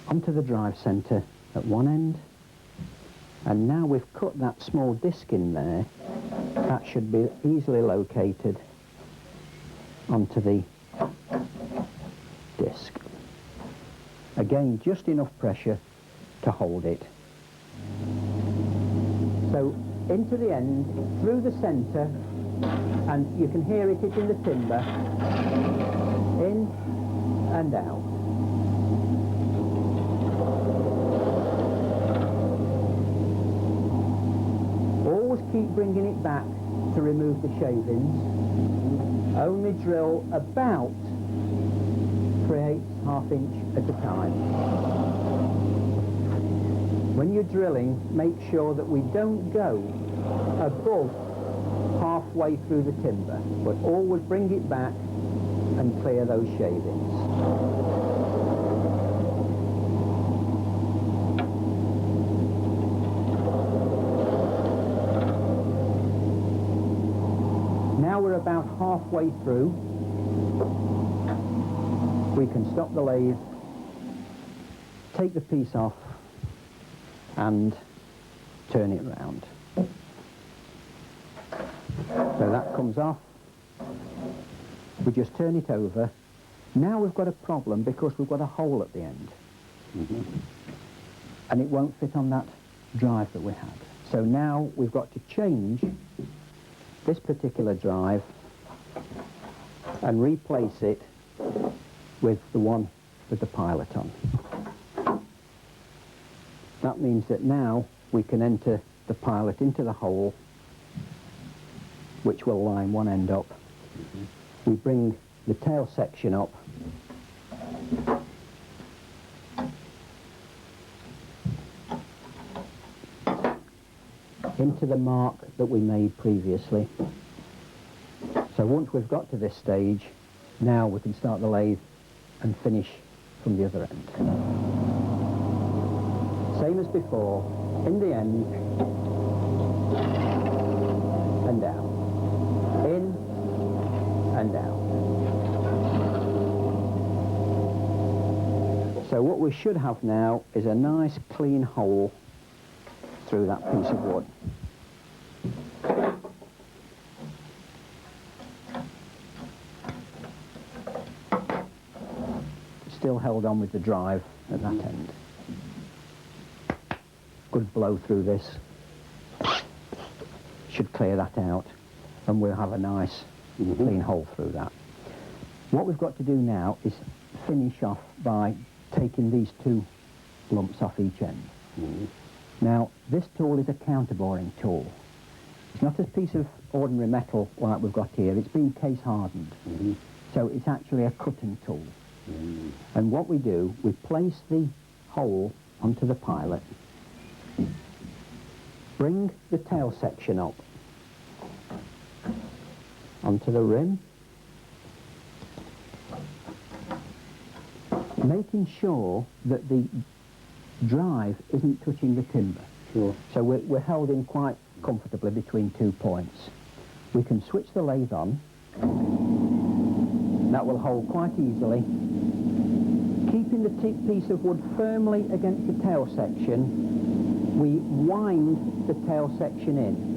Speaker 2: onto the drive centre at one end. And now we've cut that small disc in there, that should be easily located onto the disc. Again, just enough pressure to hold it. So into the end, through the centre, and you can hear it in the timber, in and out. Always keep bringing it back to remove the shavings. Only drill about 3/8 ½ inch at a time. When you're drilling, make sure that we don't go above halfway through the timber, but always bring it back and clear those shavings. Now we're about halfway through. We can stop the lathe, take the piece off and turn it round. So that comes off. We just turn it over. Now we've got a problem because we've got a hole at the end. And it won't fit on that drive that we had. So now we've got to change this particular drive and replace it with the one with the pilot on. That means that now we can enter the pilot into the hole, which will line one end up. We bring the tail section up, into the mark that we made previously. So once we've got to this stage, now we can start the lathe and finish from the other end. Same as before, in the end, and down. In and down. So what we should have now is a nice clean hole through that piece of wood. Still held on with the drive at that end. Good blow through this. Should clear that out and we'll have a nice clean hole through that. What we've got to do now is finish off by taking these two lumps off each end. Now this tool is a counterboring tool. It's not a piece of ordinary metal like we've got here, it's been case hardened. So it's actually a cutting tool. And what we do, we place the hole onto the pilot, bring the tail section up onto the rim, making sure that the drive isn't touching the timber. So we're held in quite comfortably between 2 points. We can switch the lathe on. That will hold quite easily. Keeping the piece of wood firmly against the tail section, we wind the tail section in.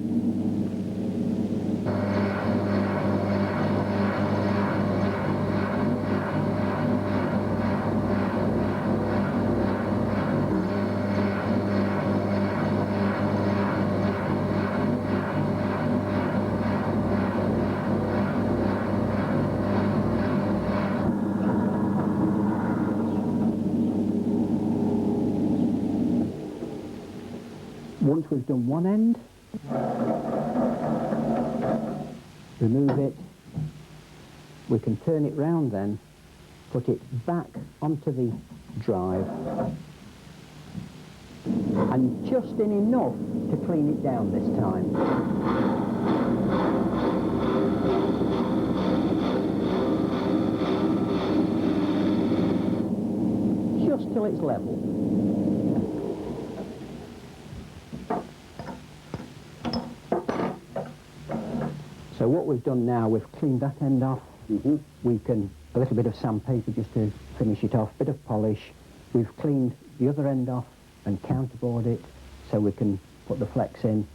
Speaker 2: Once we've done one end, remove it, we can turn it round then, put it back onto the drive, and just in enough to clean it down this time. Just till it's level. So what we've done now, we've cleaned that end off. We can, a little bit of sandpaper just to finish it off, bit of polish. We've cleaned the other end off and counterbored it so we can put the flex in.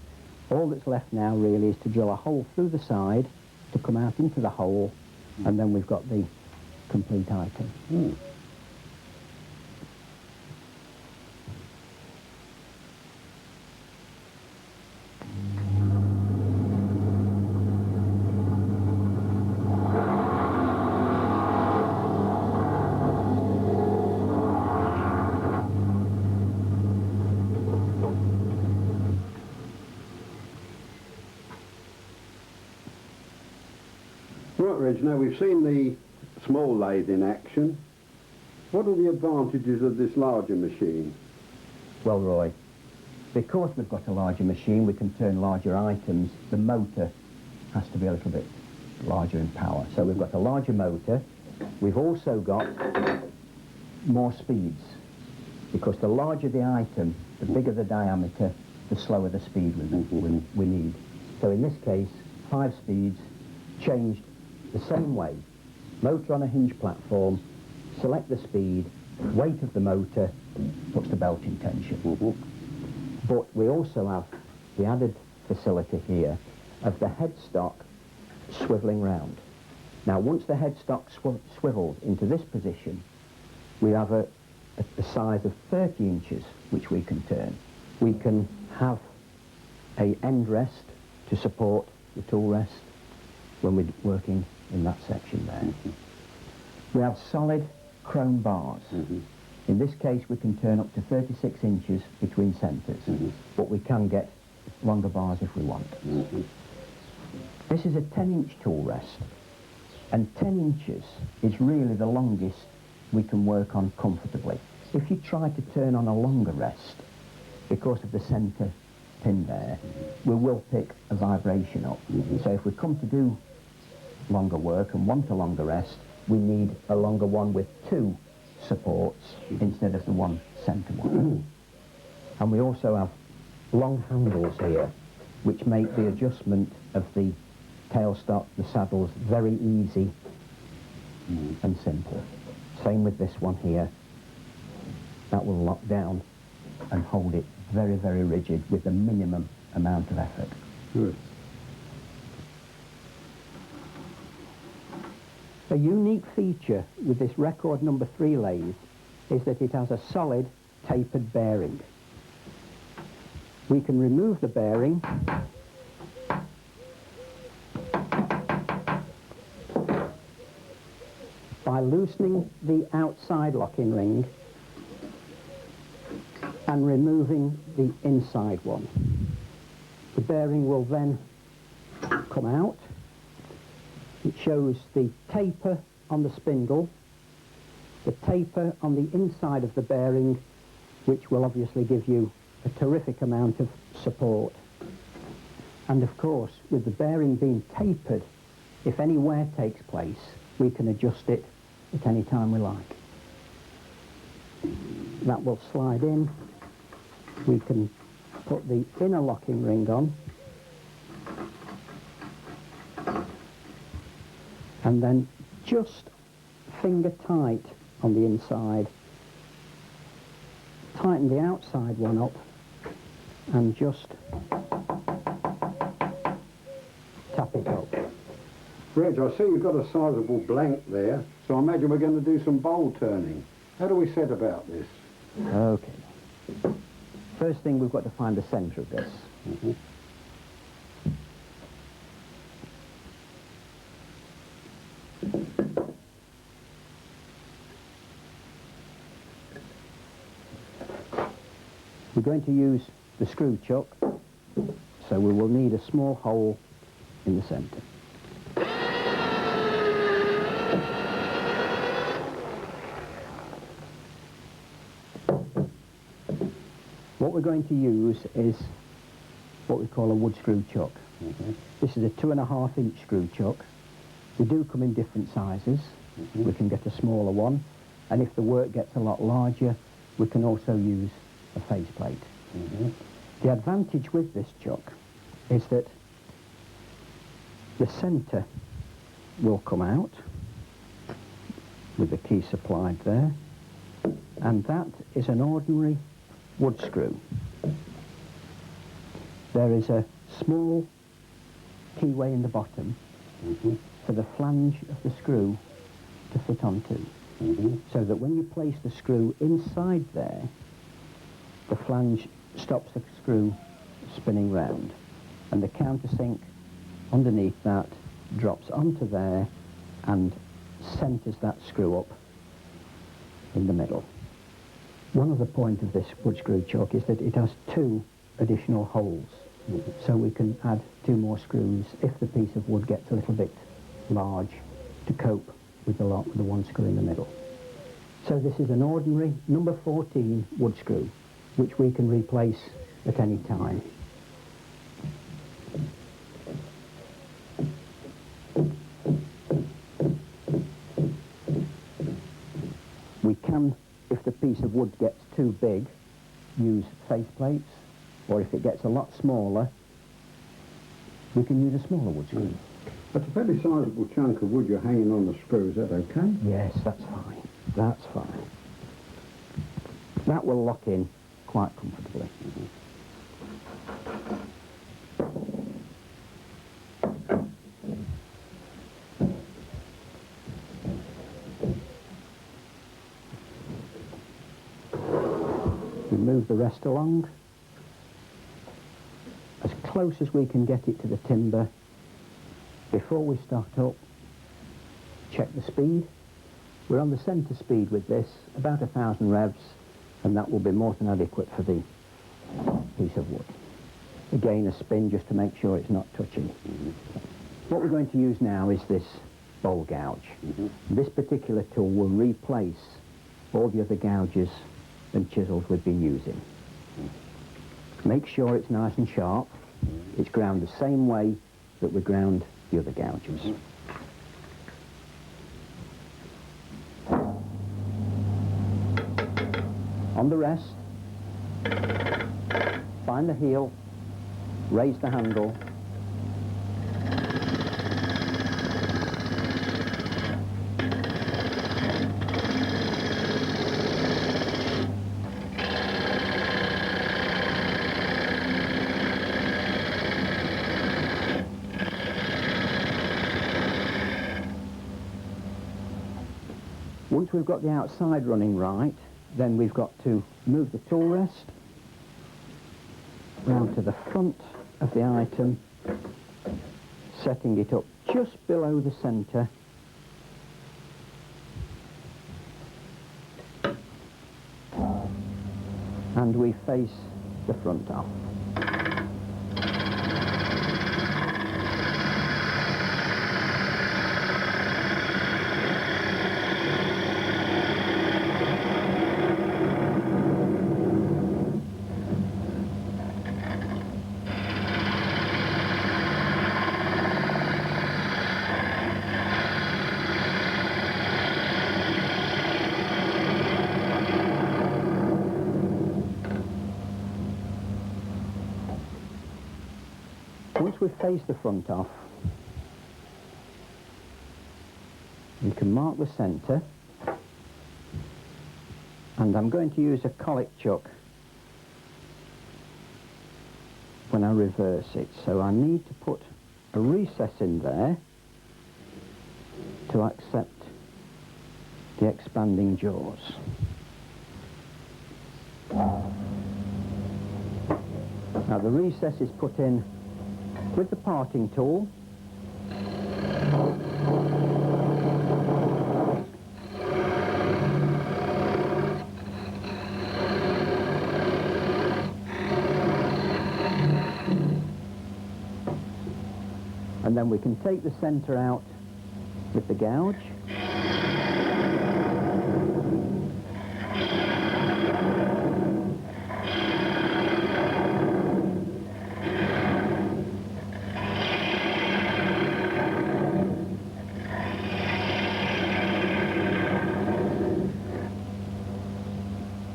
Speaker 2: All that's left now really is to drill a hole through the side to come out into the hole, and then we've got the complete item.
Speaker 1: Right, Reg, now we've seen the small lathe in action. What are the advantages of this larger machine?
Speaker 2: Well, Roy, because we've got a larger machine, we can turn larger items. The motor has to be a little bit larger in power. So we've got a larger motor. We've also got more speeds, because the larger the item, the bigger the diameter, the slower the speed we need. So in this case, 5 speeds changed the same way. Motor on a hinge platform, select the speed, weight of the motor, puts the belt in tension. But we also have the added facility here of the headstock swivelling round. Now once the headstock swivels into this position, we have a size of 30 inches which we can turn. We can have a end rest to support the tool rest when we're working in that section there. We have solid chrome bars. In this case we can turn up to 36 inches between centres, but we can get longer bars if we want. This is a 10-inch tool rest, and 10 inches is really the longest we can work on comfortably. If you try to turn on a longer rest, because of the centre pin there, we will pick a vibration up. So if we come to do longer work and want a longer rest, we need a longer one with 2 supports instead of the 1 centre one. And we also have long handles here, which make the adjustment of the tailstock, the saddles, very easy and simple. Same with this one here. That will lock down and hold it very, very rigid with the minimum amount of effort.
Speaker 1: Good.
Speaker 2: A unique feature with this record number 3 lathe is that it has a solid tapered bearing. We can remove the bearing by loosening the outside locking ring and removing the inside one. The bearing will then come out. It shows the taper on the spindle, the taper on the inside of the bearing, which will obviously give you a terrific amount of support. And of course, with the bearing being tapered, if any wear takes place, we can adjust it at any time we like. That will slide in. We can put the inner locking ring on, and then just finger tight on the inside, tighten the outside one up and just tap it up.
Speaker 1: Reg, I see you've got a sizable blank there, so I imagine we're going to do some bowl turning. How do we set about this?
Speaker 2: Okay. First thing, we've got to find the centre of this. We're going to use the screw chuck, so we will need a small hole in the centre. What we're going to use is what we call a wood screw chuck. This is a 2.5 inch screw chuck. They do come in different sizes. We can get a smaller one, and if the work gets a lot larger, we can also use a faceplate. The advantage with this chuck is that the centre will come out with the key supplied there, and that is an ordinary wood screw. There is a small keyway in the bottom for the flange of the screw to fit onto, so that when you place the screw inside there, the flange stops the screw spinning round, and the countersink underneath that drops onto there and centres that screw up in the middle. One other point of this wood screw chuck is that it has 2 additional holes, so we can add 2 more screws if the piece of wood gets a little bit large to cope with the 1 screw in the middle. So this is an ordinary number 14 wood screw, which we can replace at any time. We can, if the piece of wood gets too big, use face plates, or if it gets a lot smaller, we can use a smaller wood screw.
Speaker 1: That's a fairly sizable chunk of wood you're hanging on the screw, is that okay?
Speaker 2: Yes, that's fine. That's fine. That will lock in quite comfortably. We move the rest along as close as we can get it to the timber. Before we start up, check the speed. We're on the centre speed with this, about 1,000 revs, and that will be more than adequate for the piece of wood. Again, a spin just to make sure it's not touching. What we're going to use now is this bowl gouge. This particular tool will replace all the other gouges and chisels we've been using. Make sure it's nice and sharp. It's ground the same way that we ground the other gouges. On the rest, find the heel, raise the handle, once we've got the outside running right, then we've got to move the tool rest round to the front of the item, setting it up just below the centre. And we face the front off. Once we've faced the front off, we can mark the centre, and I'm going to use a colic chuck when I reverse it, so I need to put a recess in there to accept the expanding jaws. Now the recess is put in with the parting tool. And then we can take the centre out with the gouge.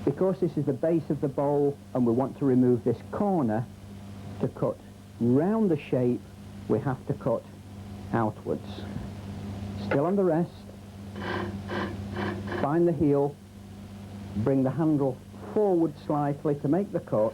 Speaker 2: Because this is the base of the bowl and we want to remove this corner, to cut round the shape we have to cut outwards. Still on the rest, find the heel, bring the handle forward slightly to make the cut,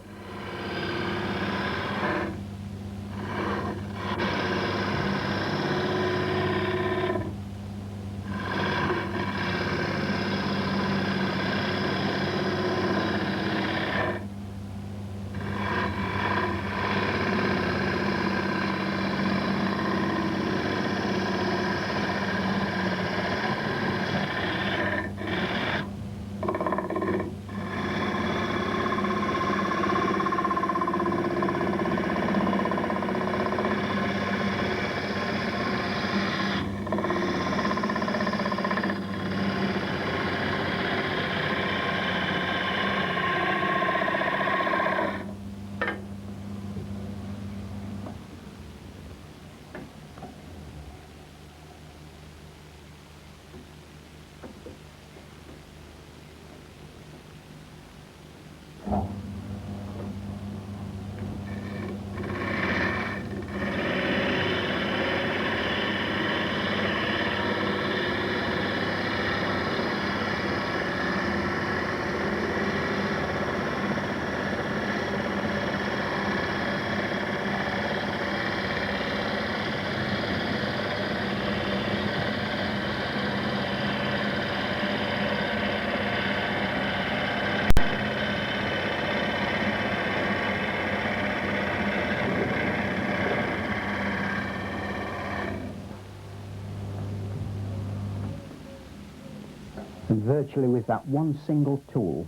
Speaker 2: And virtually with that one single tool,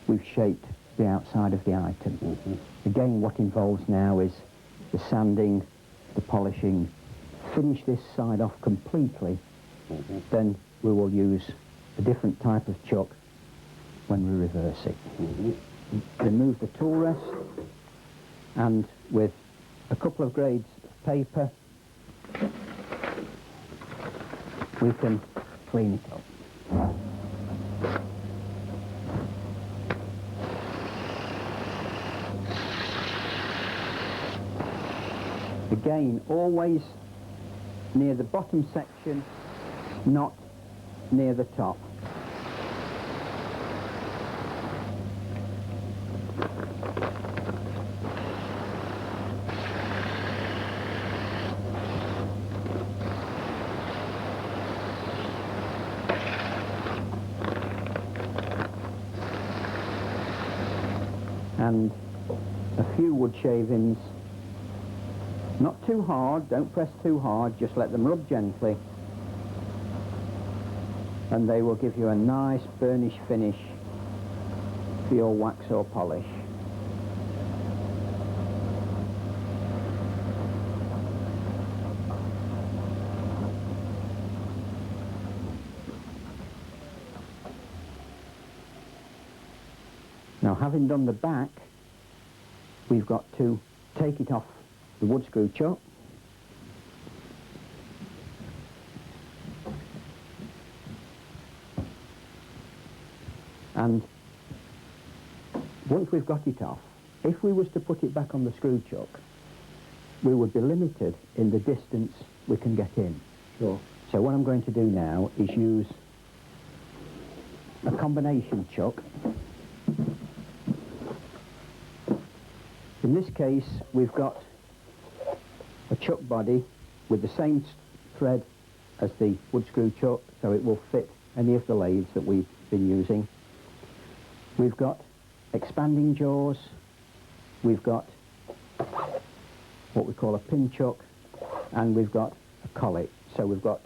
Speaker 2: we've shaped the outside of the item. Again, what involves now is the sanding, the polishing, finish this side off completely, then we will use a different type of chuck when we reverse it. Remove the tool rest, and with a couple of grades of paper, we can clean it up. Again, always near the bottom section, not near the top. And a few wood shavings, not too hard, don't press too hard, just let them rub gently, and they will give you a nice burnish finish for your wax or polish. Now, having done the back, we've got to take it off the wood screw chuck, and once we've got it off, if we was to put it back on the screw chuck, we would be limited in the distance we can get in.
Speaker 1: Sure.
Speaker 2: So what I'm going to do now is use a combination chuck. In this case, we've got a chuck body with the same thread as the wood screw chuck, so it will fit any of the lathes that we've been using. We've got expanding jaws, we've got what we call a pin chuck, and we've got a collet. So we've got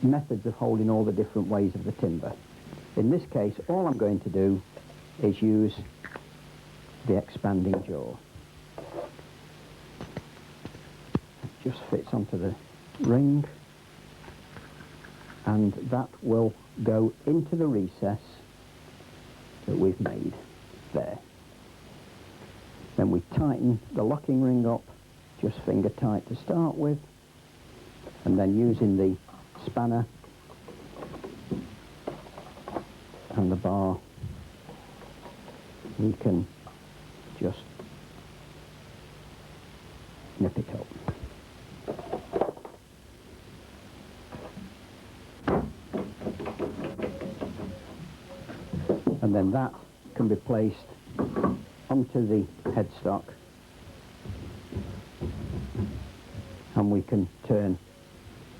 Speaker 2: methods of holding all the different ways of the timber. In this case, all I'm going to do is use the expanding jaw. It just fits onto the ring, and that will go into the recess that we've made there. Then we tighten the locking ring up, just finger tight to start with, and then using the spanner and the bar, we can just nip it up. And then that can be placed onto the headstock, and we can turn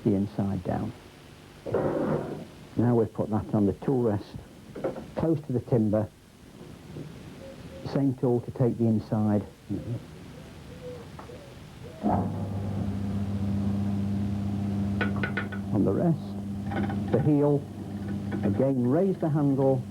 Speaker 2: the inside down. Now we've put that on the tool rest close to the timber. Same tool to take the inside. On the rest, the heel, again raise the handle,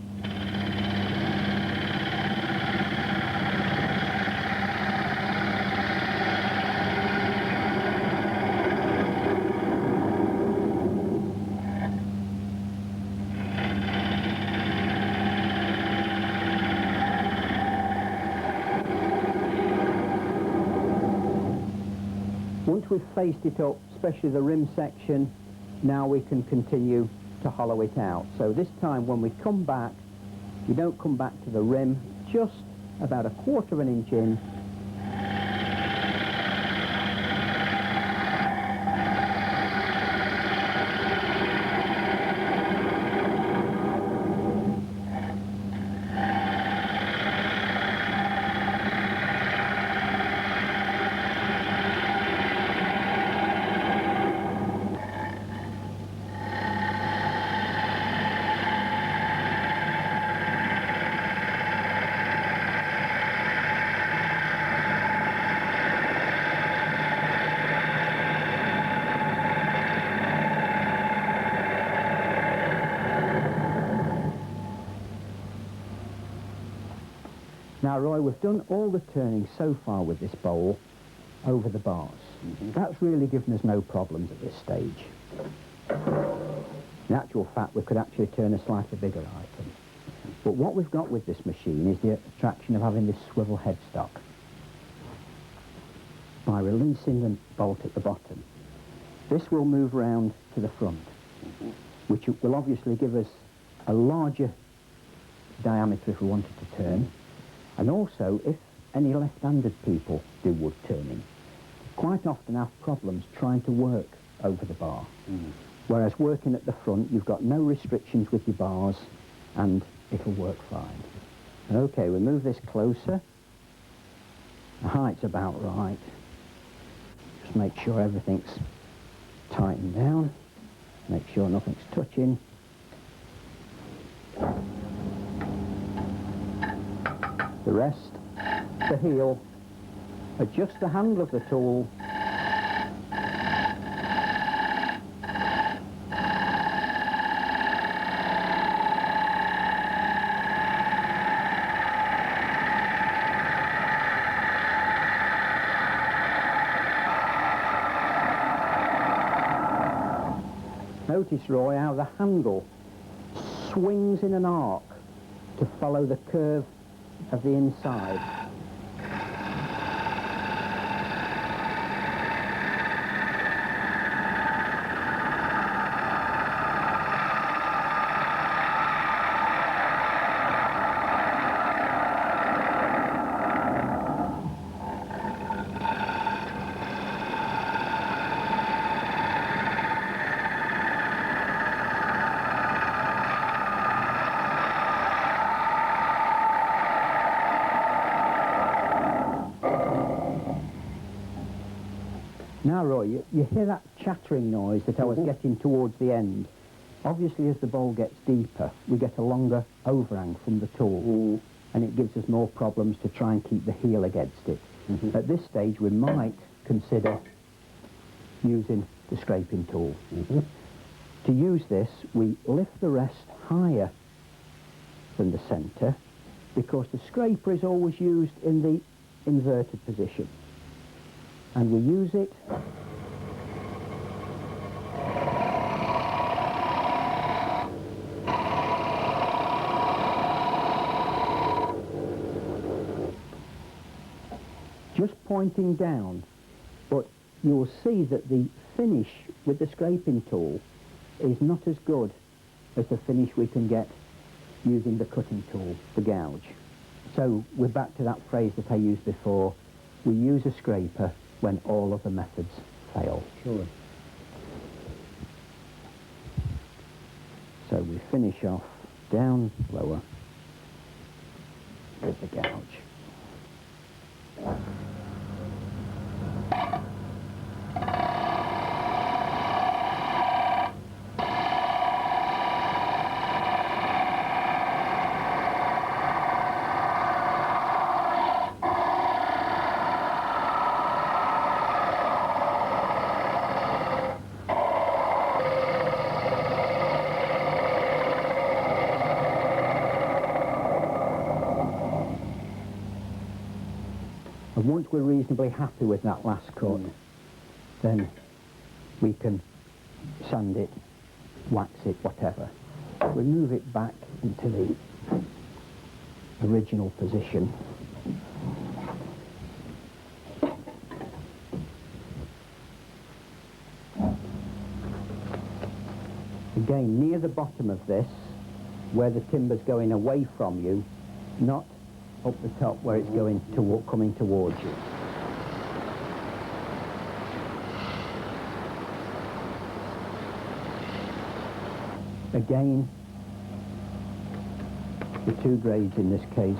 Speaker 2: once we've faced it up, especially the rim section, now we can continue to hollow it out. So this time when we come back, we don't come back to the rim, just about 1/4 of an inch in. Now Roy, we've done all the turning so far with this bowl over the bars. That's really given us no problems at this stage. In actual fact, we could actually turn a slightly bigger item. But what we've got with this machine is the attraction of having this swivel headstock. By releasing the bolt at the bottom, this will move round to the front, which will obviously give us a larger diameter if we wanted to turn, and also if any left-handed people do wood turning, quite often have problems trying to work over the bar. Whereas working at the front, you've got no restrictions with your bars and it'll work fine. Okay, we move this closer. The height's about right. Just make sure everything's tightened down. Make sure nothing's touching. The rest, the heel, adjust the handle of the tool. Notice, Roy, how the handle swings in an arc to follow the curve of the inside. Now, Roy, you hear that chattering noise that I was getting towards the end. Obviously, as the bowl gets deeper, we get a longer overhang from the tool, and it gives us more problems to try and keep the heel against it. At this stage, we might consider using the scraping tool. To use this, we lift the rest higher than the centre, because the scraper is always used in the inverted position. And we use it just pointing down, but you will see that the finish with the scraping tool is not as good as the finish we can get using the cutting tool, the gouge. So we're back to that phrase that I used before. We use a scraper when all other methods fail.
Speaker 1: Sure.
Speaker 2: So we finish off down lower with the gouge. And once we're reasonably happy with that last cut, then we can sand it, wax it, whatever. We move it back into the original position. Again, near the bottom of this, where the timber's going away from you, not up the top where it's going to coming towards you. Again, the two grades in this case.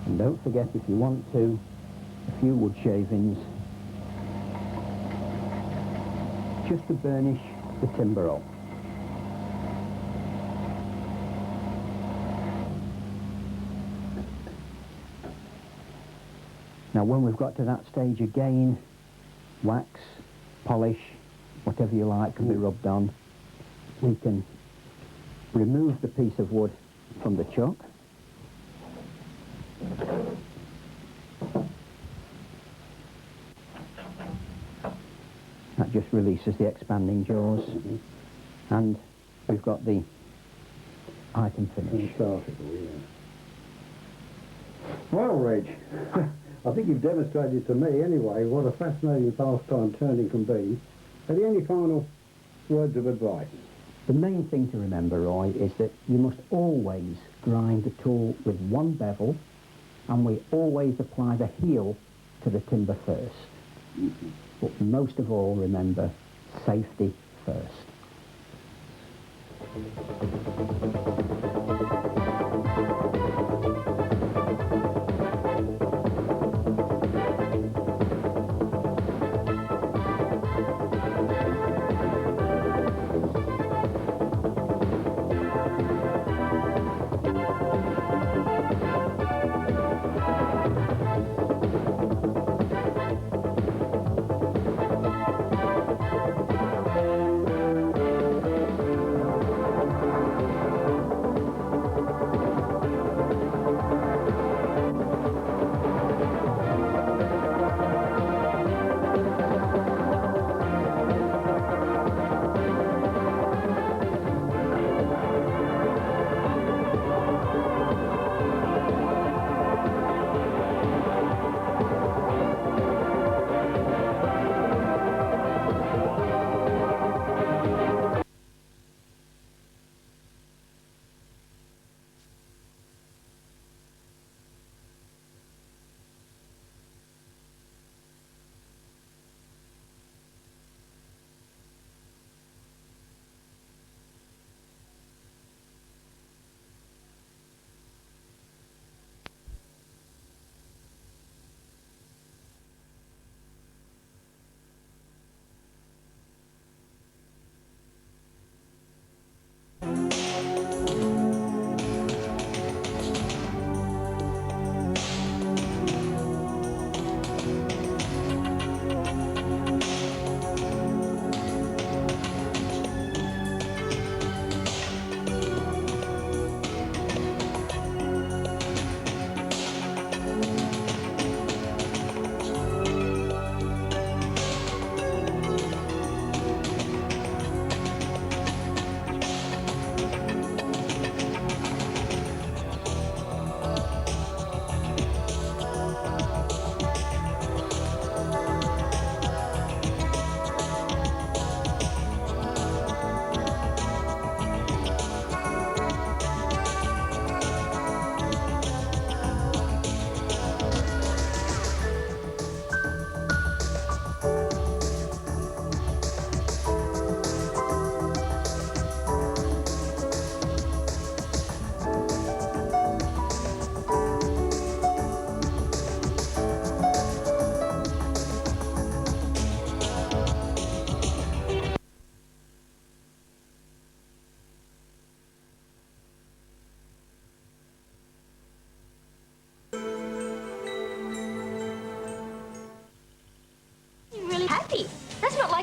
Speaker 2: And don't forget, if you want to, a few wood shavings just to burnish the timber off. Now when we've got to that stage again, wax, polish, whatever you like can be rubbed on. We can remove the piece of wood from the chuck. That just releases the expanding jaws. And we've got the item finish.
Speaker 1: Well, Reg, I think you've demonstrated to me anyway what a fascinating pastime turning can be. Are there any final words of advice?
Speaker 2: The main thing to remember, Roy, is that you must always grind the tool with one bevel, and we always apply the heel to the timber first. But most of all, remember, safety first.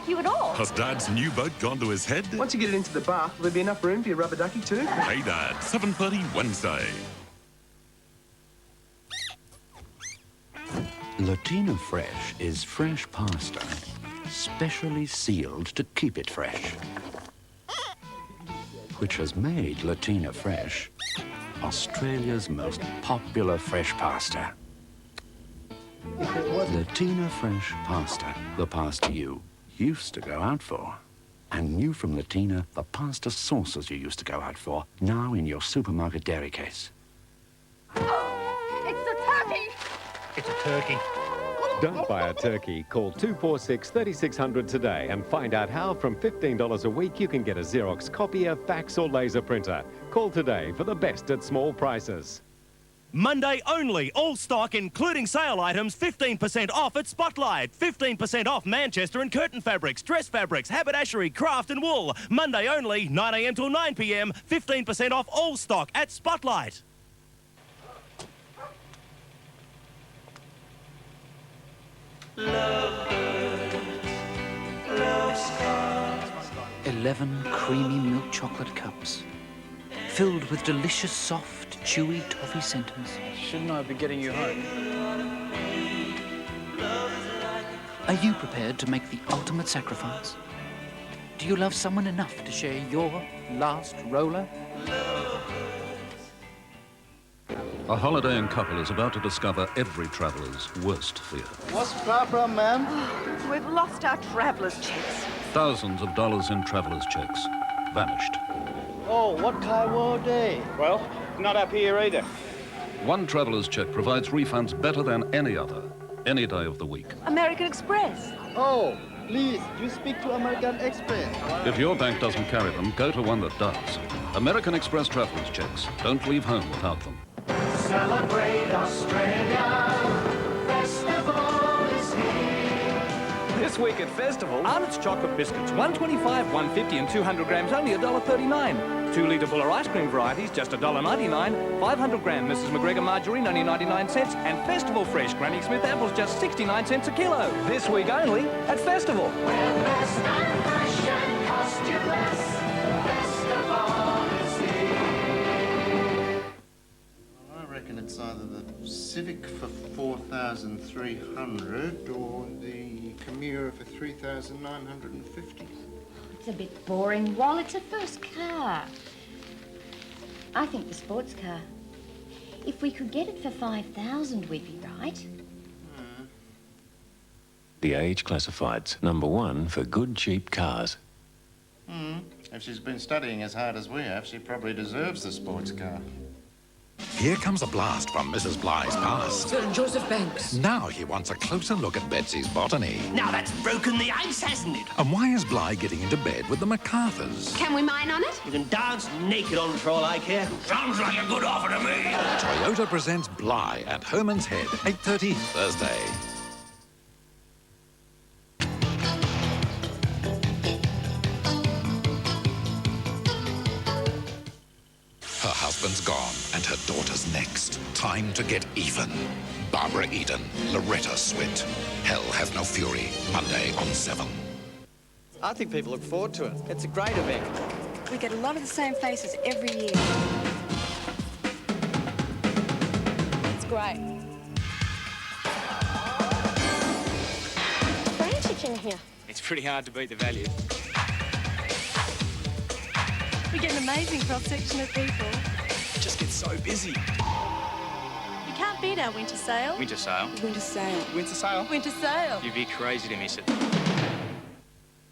Speaker 3: You at all.
Speaker 4: Has Dad's new boat gone to his head?
Speaker 5: Once you get it into the bath, will there be enough room for your rubber ducky too?
Speaker 4: Hey Dad, 7:30 Wednesday.
Speaker 6: Latina Fresh is fresh pasta, specially sealed to keep it fresh, which has made Latina Fresh Australia's most popular fresh pasta. Latina Fresh pasta, the pasta you used to go out for. And new from Latina, the pasta sauces you used to go out for, now in your supermarket dairy case.
Speaker 3: It's the turkey!
Speaker 7: It's a turkey. Don't buy a turkey. Call 246-3600 today and find out how from $15 a week you can get a Xerox copier, fax or laser printer. Call today for the best at small prices.
Speaker 8: Monday only, all stock including sale items 15% off at Spotlight. 15% off Manchester and curtain fabrics, dress fabrics, haberdashery, craft and wool. Monday only, 9 a.m. till 9 p.m. 15% off all stock at Spotlight.
Speaker 9: Love birds, love skies.
Speaker 3: 11 creamy milk chocolate cups, filled with delicious, soft, chewy toffee centres.
Speaker 9: Shouldn't I be getting you home?
Speaker 3: Are you prepared to make the ultimate sacrifice? Do you love someone enough to share your last roller?
Speaker 10: A holidaying couple is about to discover every traveller's worst fear.
Speaker 9: What's the problem, ma'am?
Speaker 11: We've lost our traveller's checks.
Speaker 10: Thousands of dollars in traveller's checks vanished.
Speaker 9: Oh, what kind were they?
Speaker 12: Well, not up here either.
Speaker 10: One traveller's check provides refunds better than any other, any day of the week.
Speaker 11: American Express.
Speaker 9: Oh, please, you speak to American Express.
Speaker 10: If your bank doesn't carry them, go to one that does. American Express traveller's checks. Don't leave home without them.
Speaker 13: Celebrate Australia. Festival is here.
Speaker 8: This week at Festival, Arnott's chocolate biscuits, $1.25, $1.50 and 200 grams, only $1.39. 2-litre Buller ice cream varieties, just $1.99. 500 gram Mrs. McGregor margarine, only 99 cents. And Festival Fresh Granny Smith apples, just 69 cents a kilo. This week only at Festival.
Speaker 13: We're best and fresh and cost you less. Festival is here.
Speaker 14: I reckon it's either the Civic for 4,300 or the Camira for 3,950.
Speaker 15: It's a bit boring, Wal. It's a first car. I think the sports car. If we could get it for 5,000, we'd be right.
Speaker 16: The Age Classifieds, #1 for good, cheap cars.
Speaker 14: If she's been studying as hard as we have, she probably deserves the sports car.
Speaker 17: Here comes a blast from Mrs. Bly's past.
Speaker 18: Sir Joseph Banks.
Speaker 17: Now he wants a closer look at Betsy's botany.
Speaker 18: Now that's broken the ice, hasn't it?
Speaker 17: And why is Bly getting into bed with the MacArthurs?
Speaker 18: Can we mine on it?
Speaker 8: You can dance naked on it for all I care.
Speaker 18: Sounds like a good offer to me.
Speaker 17: Toyota presents Bly at Herman's Head, 8:30 Thursday. Her husband's gone, and her daughter's next. Time to get even. Barbara Eden, Loretta Swit. Hell Has No Fury, Monday on 7.
Speaker 9: I think people look forward to it. It's a great event.
Speaker 11: We get a lot of the same faces every year. It's great. French in here.
Speaker 9: It's pretty hard to beat the value.
Speaker 11: We get an amazing cross-section of people.
Speaker 9: It just gets so busy.
Speaker 11: You can't beat our winter sale.
Speaker 9: Winter sale?
Speaker 11: Winter sale.
Speaker 9: Winter sale?
Speaker 11: Winter sale.
Speaker 9: You'd be crazy to miss it.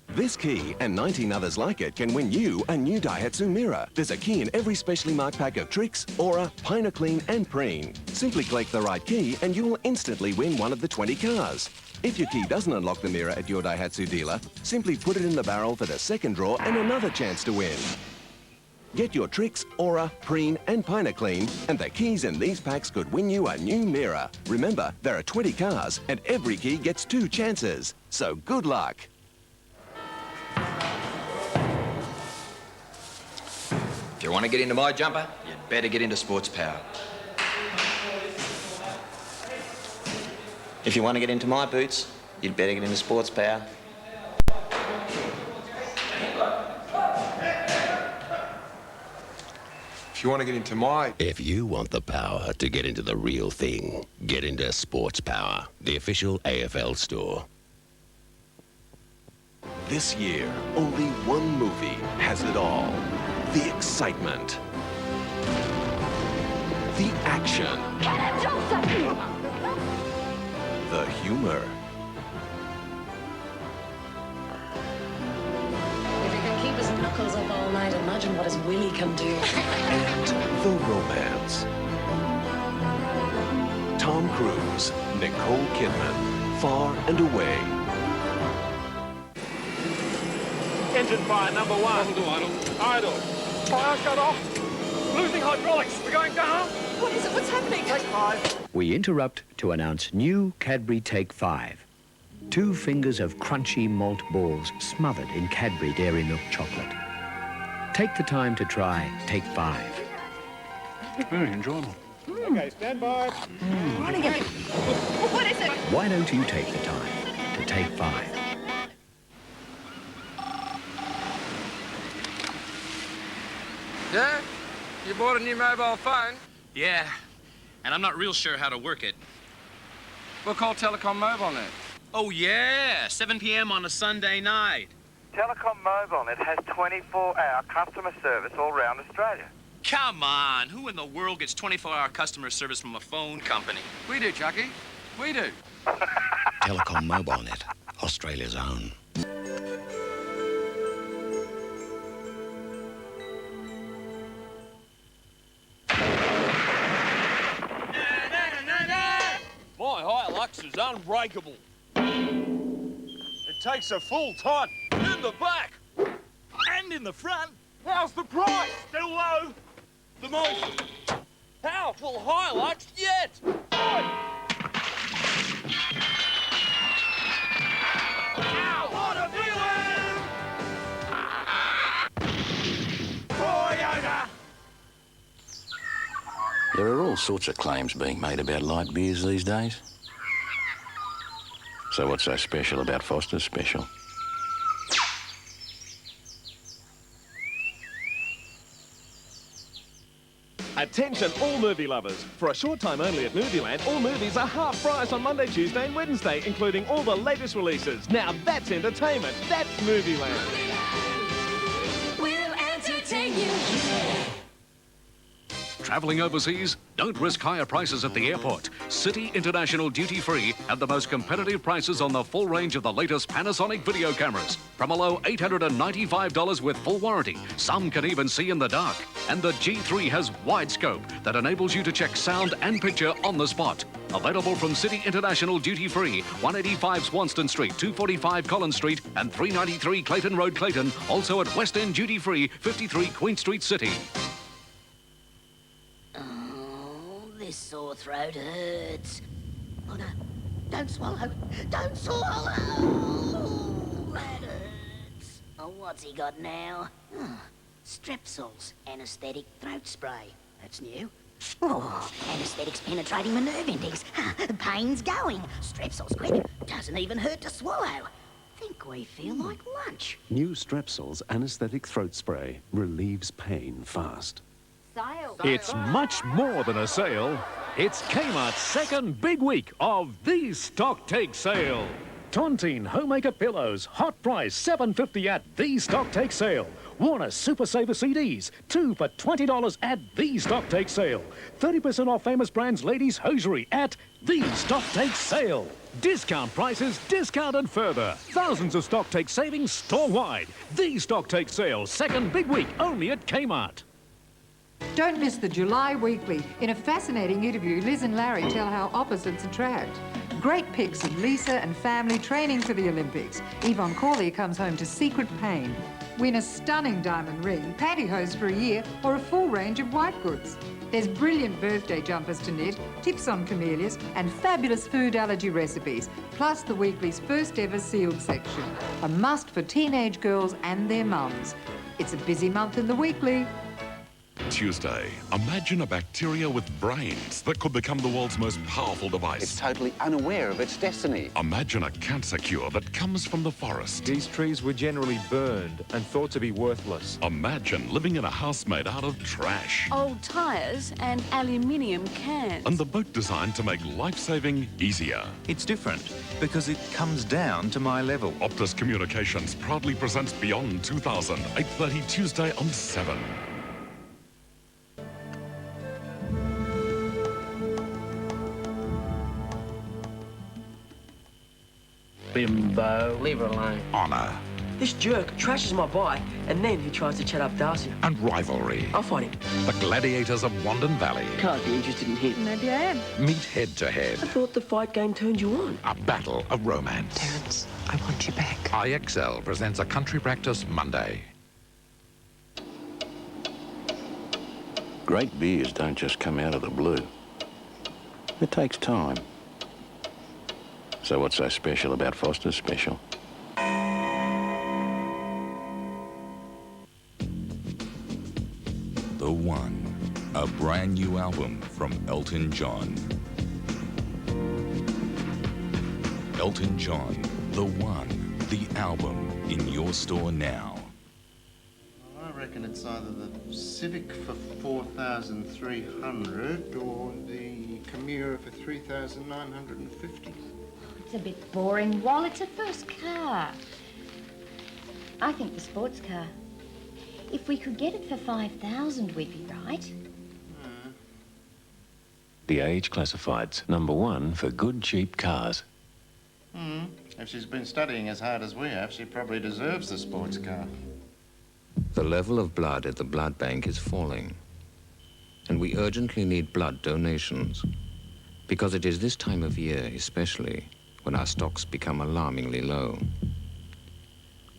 Speaker 19: This key and 19 others like it can win you a new Daihatsu Mirror. There's a key in every specially marked pack of Tricks, Aura, Clean and Preen. Simply click the right key and you will instantly win one of the 20 cars. If your key doesn't unlock the mirror at your Daihatsu dealer, simply put it in the barrel for the second draw and another chance to win. Get your Tricks, Aura, Preen and Clean, and the keys in these packs could win you a new mirror. Remember, there are 20 cars and every key gets 2 chances. So good luck.
Speaker 20: If you want to get into my jumper, you'd better get into Sports Power. If you want to get into my boots, you'd better get into Sports Power.
Speaker 21: If you want to get into my...
Speaker 22: If you want the power to get into the real thing, get into Sports Power, the official AFL store.
Speaker 19: This year, only one movie has it all. The excitement. The action. The humor.
Speaker 23: If he can keep his knuckles up all night, imagine what his willy can do.
Speaker 19: And the romance. Tom Cruise, Nicole Kidman, Far and Away.
Speaker 12: Engine fire number 1. Doesn't do idle. Idle. Fire shut off. Losing hydraulics. We're going down.
Speaker 11: What is it? What's happening?
Speaker 12: Take 5.
Speaker 24: We interrupt to announce new Cadbury Take 5. 2 fingers of crunchy malt balls smothered in Cadbury Dairy Milk chocolate. Take the time to try Take 5.
Speaker 10: Very enjoyable.
Speaker 12: Okay, stand by.
Speaker 11: What is it?
Speaker 24: Why don't you take the time to Take 5?
Speaker 1: Yeah? You bought a new mobile phone?
Speaker 2: Yeah, and I'm not real sure how to work it.
Speaker 1: We'll call Telecom MobileNet.
Speaker 2: Oh, yeah, 7 p.m. on a Sunday night.
Speaker 4: Telecom MobileNet has 24-hour customer service all around Australia.
Speaker 2: Come on, who in the world gets 24-hour customer service from a phone company?
Speaker 1: We do, Chucky. We do.
Speaker 22: Telecom MobileNet, Australia's own.
Speaker 12: My Hilux is unbreakable. It takes a full ton in the back and in the front. How's the price? Still low. The most powerful Hilux yet. Ow, what a feeling! Toyota!
Speaker 22: There are all sorts of claims being made about light beers these days. So what's so special about Foster's Special?
Speaker 5: Attention all movie lovers. For a short time only at Movieland, all movies are half price on Monday, Tuesday and Wednesday, including all the latest releases. Now that's entertainment. That's Movieland.
Speaker 13: We'll entertain you.
Speaker 10: Travelling overseas? Don't risk higher prices at the airport. City International Duty Free have the most competitive prices on the full range of the latest Panasonic video cameras. From a low $895 with full warranty. Some can even see in the dark. And the G3 has wide scope that enables you to check sound and picture on the spot. Available from City International Duty Free, 185 Swanston Street, 245 Collins Street and 393 Clayton Road, Clayton. Also at West End Duty Free, 53 Queen Street, City.
Speaker 25: This sore throat hurts. Oh no, don't swallow. Don't swallow. That hurts. Oh, what's he got now? Oh, Strepsils, anaesthetic throat spray. That's new. Oh, anaesthetics penetrating my nerve endings. Pain's going. Strepsils quick. Doesn't even hurt to swallow. Think we feel like lunch.
Speaker 7: New Strepsils anaesthetic throat spray relieves pain fast.
Speaker 26: It's much more than a sale. It's Kmart's second big week of the Stock Take Sale. Tontine Homemaker Pillows, hot price $7.50 at the Stock Take Sale. Warner Super Saver CDs, 2 for $20 at the Stock Take Sale. 30% off famous brands ladies hosiery at the Stock Take Sale. Discount prices discounted further. Thousands of Stock Take savings store-wide. The Stock Take Sale, second big week only at Kmart.
Speaker 27: Don't miss the July Weekly. In a fascinating interview, Liz and Larry tell how opposites attract. Great pics of Lisa and family training for the Olympics. Yvonne Corley comes home to secret pain. Win a stunning diamond ring, pantyhose for a year, or a full range of white goods. There's brilliant birthday jumpers to knit, tips on camellias, and fabulous food allergy recipes, plus the Weekly's first ever sealed section. A must for teenage girls and their mums. It's a busy month in the Weekly.
Speaker 28: Tuesday, imagine a bacteria with brains that could become the world's most powerful device.
Speaker 29: It's totally unaware of its destiny.
Speaker 28: Imagine a cancer cure that comes from the forest.
Speaker 30: These trees were generally burned and thought to be worthless.
Speaker 28: Imagine living in a house made out of trash.
Speaker 11: Old tyres and aluminium cans.
Speaker 28: And the boat designed to make life-saving easier.
Speaker 31: It's different because it comes down to my level.
Speaker 28: Optus Communications proudly presents Beyond 2000, 8:30 Tuesday on 7.
Speaker 32: Bimbo. Leave her alone.
Speaker 28: Honour.
Speaker 33: This jerk trashes my bike and then he tries to chat up Darcy.
Speaker 28: And rivalry.
Speaker 33: I'll fight him.
Speaker 28: The gladiators of Wandon Valley.
Speaker 33: Can't be interested in him.
Speaker 11: Maybe I am.
Speaker 28: Meet head to head.
Speaker 33: I thought the fight game turned you on.
Speaker 28: A battle of romance.
Speaker 33: Terence, I want you back.
Speaker 17: IXL presents a country practice Monday.
Speaker 22: Great beers don't just come out of the blue. It takes time. So what's so special about Foster's Special?
Speaker 34: The One, a brand new album from Elton John. Elton John, The One, the album, in your store now.
Speaker 14: I reckon reckon it's either the Civic for 4,300 or the Camira for 3,950.
Speaker 2: It's a bit boring, Wal. It's a first car. I think the sports car. If we could get it for 5,000, we'd be right.
Speaker 22: The Age Classifieds, #1 for good, cheap cars.
Speaker 14: If she's been studying as hard as we have, she probably deserves the sports car.
Speaker 3: The level of blood at the blood bank is falling, and we urgently need blood donations, because it is this time of year especially when our stocks become alarmingly low.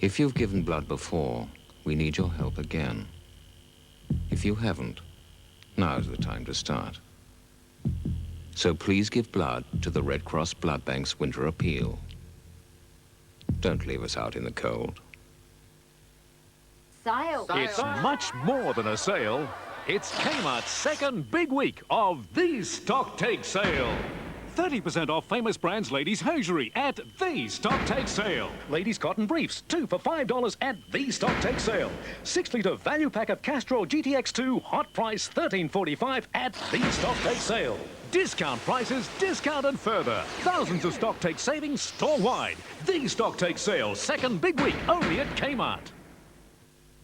Speaker 3: If you've given blood before, we need your help again. If you haven't, now's the time to start. So please give blood to the Red Cross Blood Bank's Winter Appeal. Don't leave us out in the cold.
Speaker 2: Sale.
Speaker 26: It's much more than a sale. It's Kmart's second big week of the Stock Take Sale. 30% off famous brands ladies' hosiery at the Stock Take Sale. Ladies' cotton briefs, 2 for $5 at the Stock Take Sale. 6-litre value pack of Castrol GTX2, hot price $13.45 at the Stock Take Sale. Discount prices discounted further. Thousands of Stock Take savings store-wide. The Stock Take Sale, second big week only at Kmart.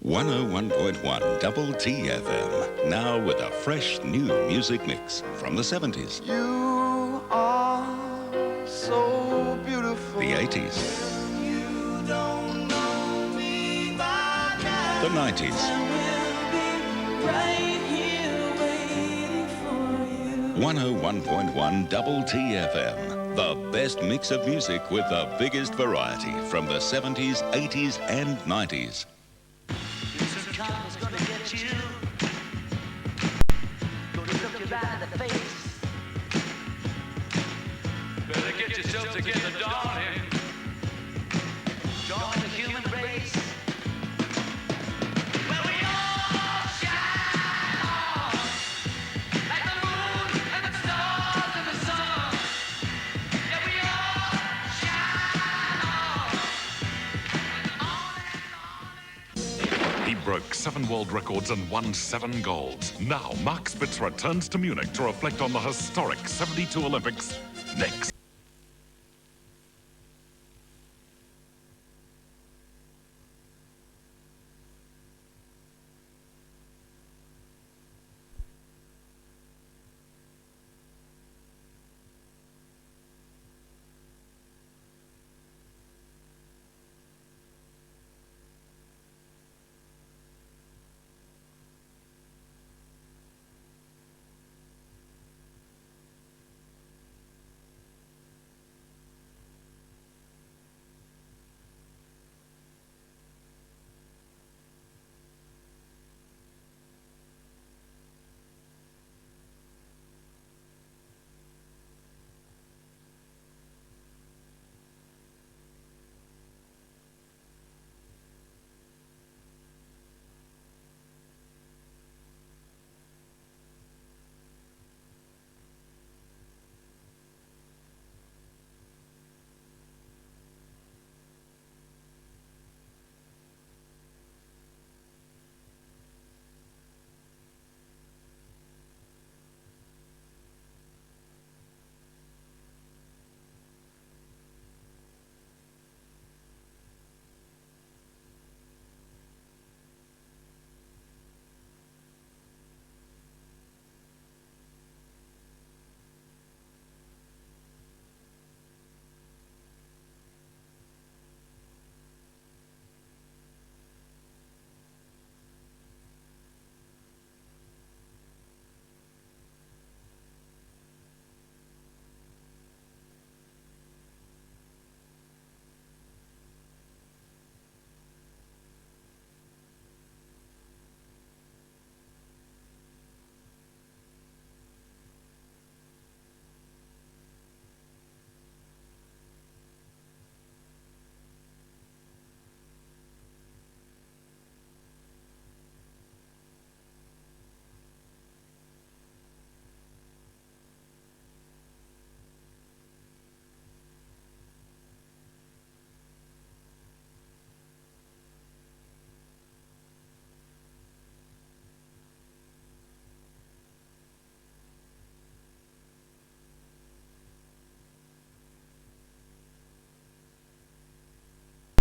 Speaker 34: 101.1 Double T FM, now with a fresh new music mix from the 70s.
Speaker 13: You are so beautiful.
Speaker 34: The 80s.
Speaker 13: You don't know me by now.
Speaker 34: The 90s.
Speaker 13: Right here waiting for you.
Speaker 34: 101.1 Double T FM, the best mix of music with the biggest variety from the 70s, 80s and 90s.
Speaker 13: Is gonna get you. Gonna look you right in the face.
Speaker 12: Better get yourself together, darling.
Speaker 13: Join the human race. Where we all shine on. Like the moon and the stars and the sun. Yeah, we all shine on.
Speaker 28: He broke 7 world records and won 7 golds. Now, Mark Spitz returns to Munich to reflect on the historic 72 Olympics next.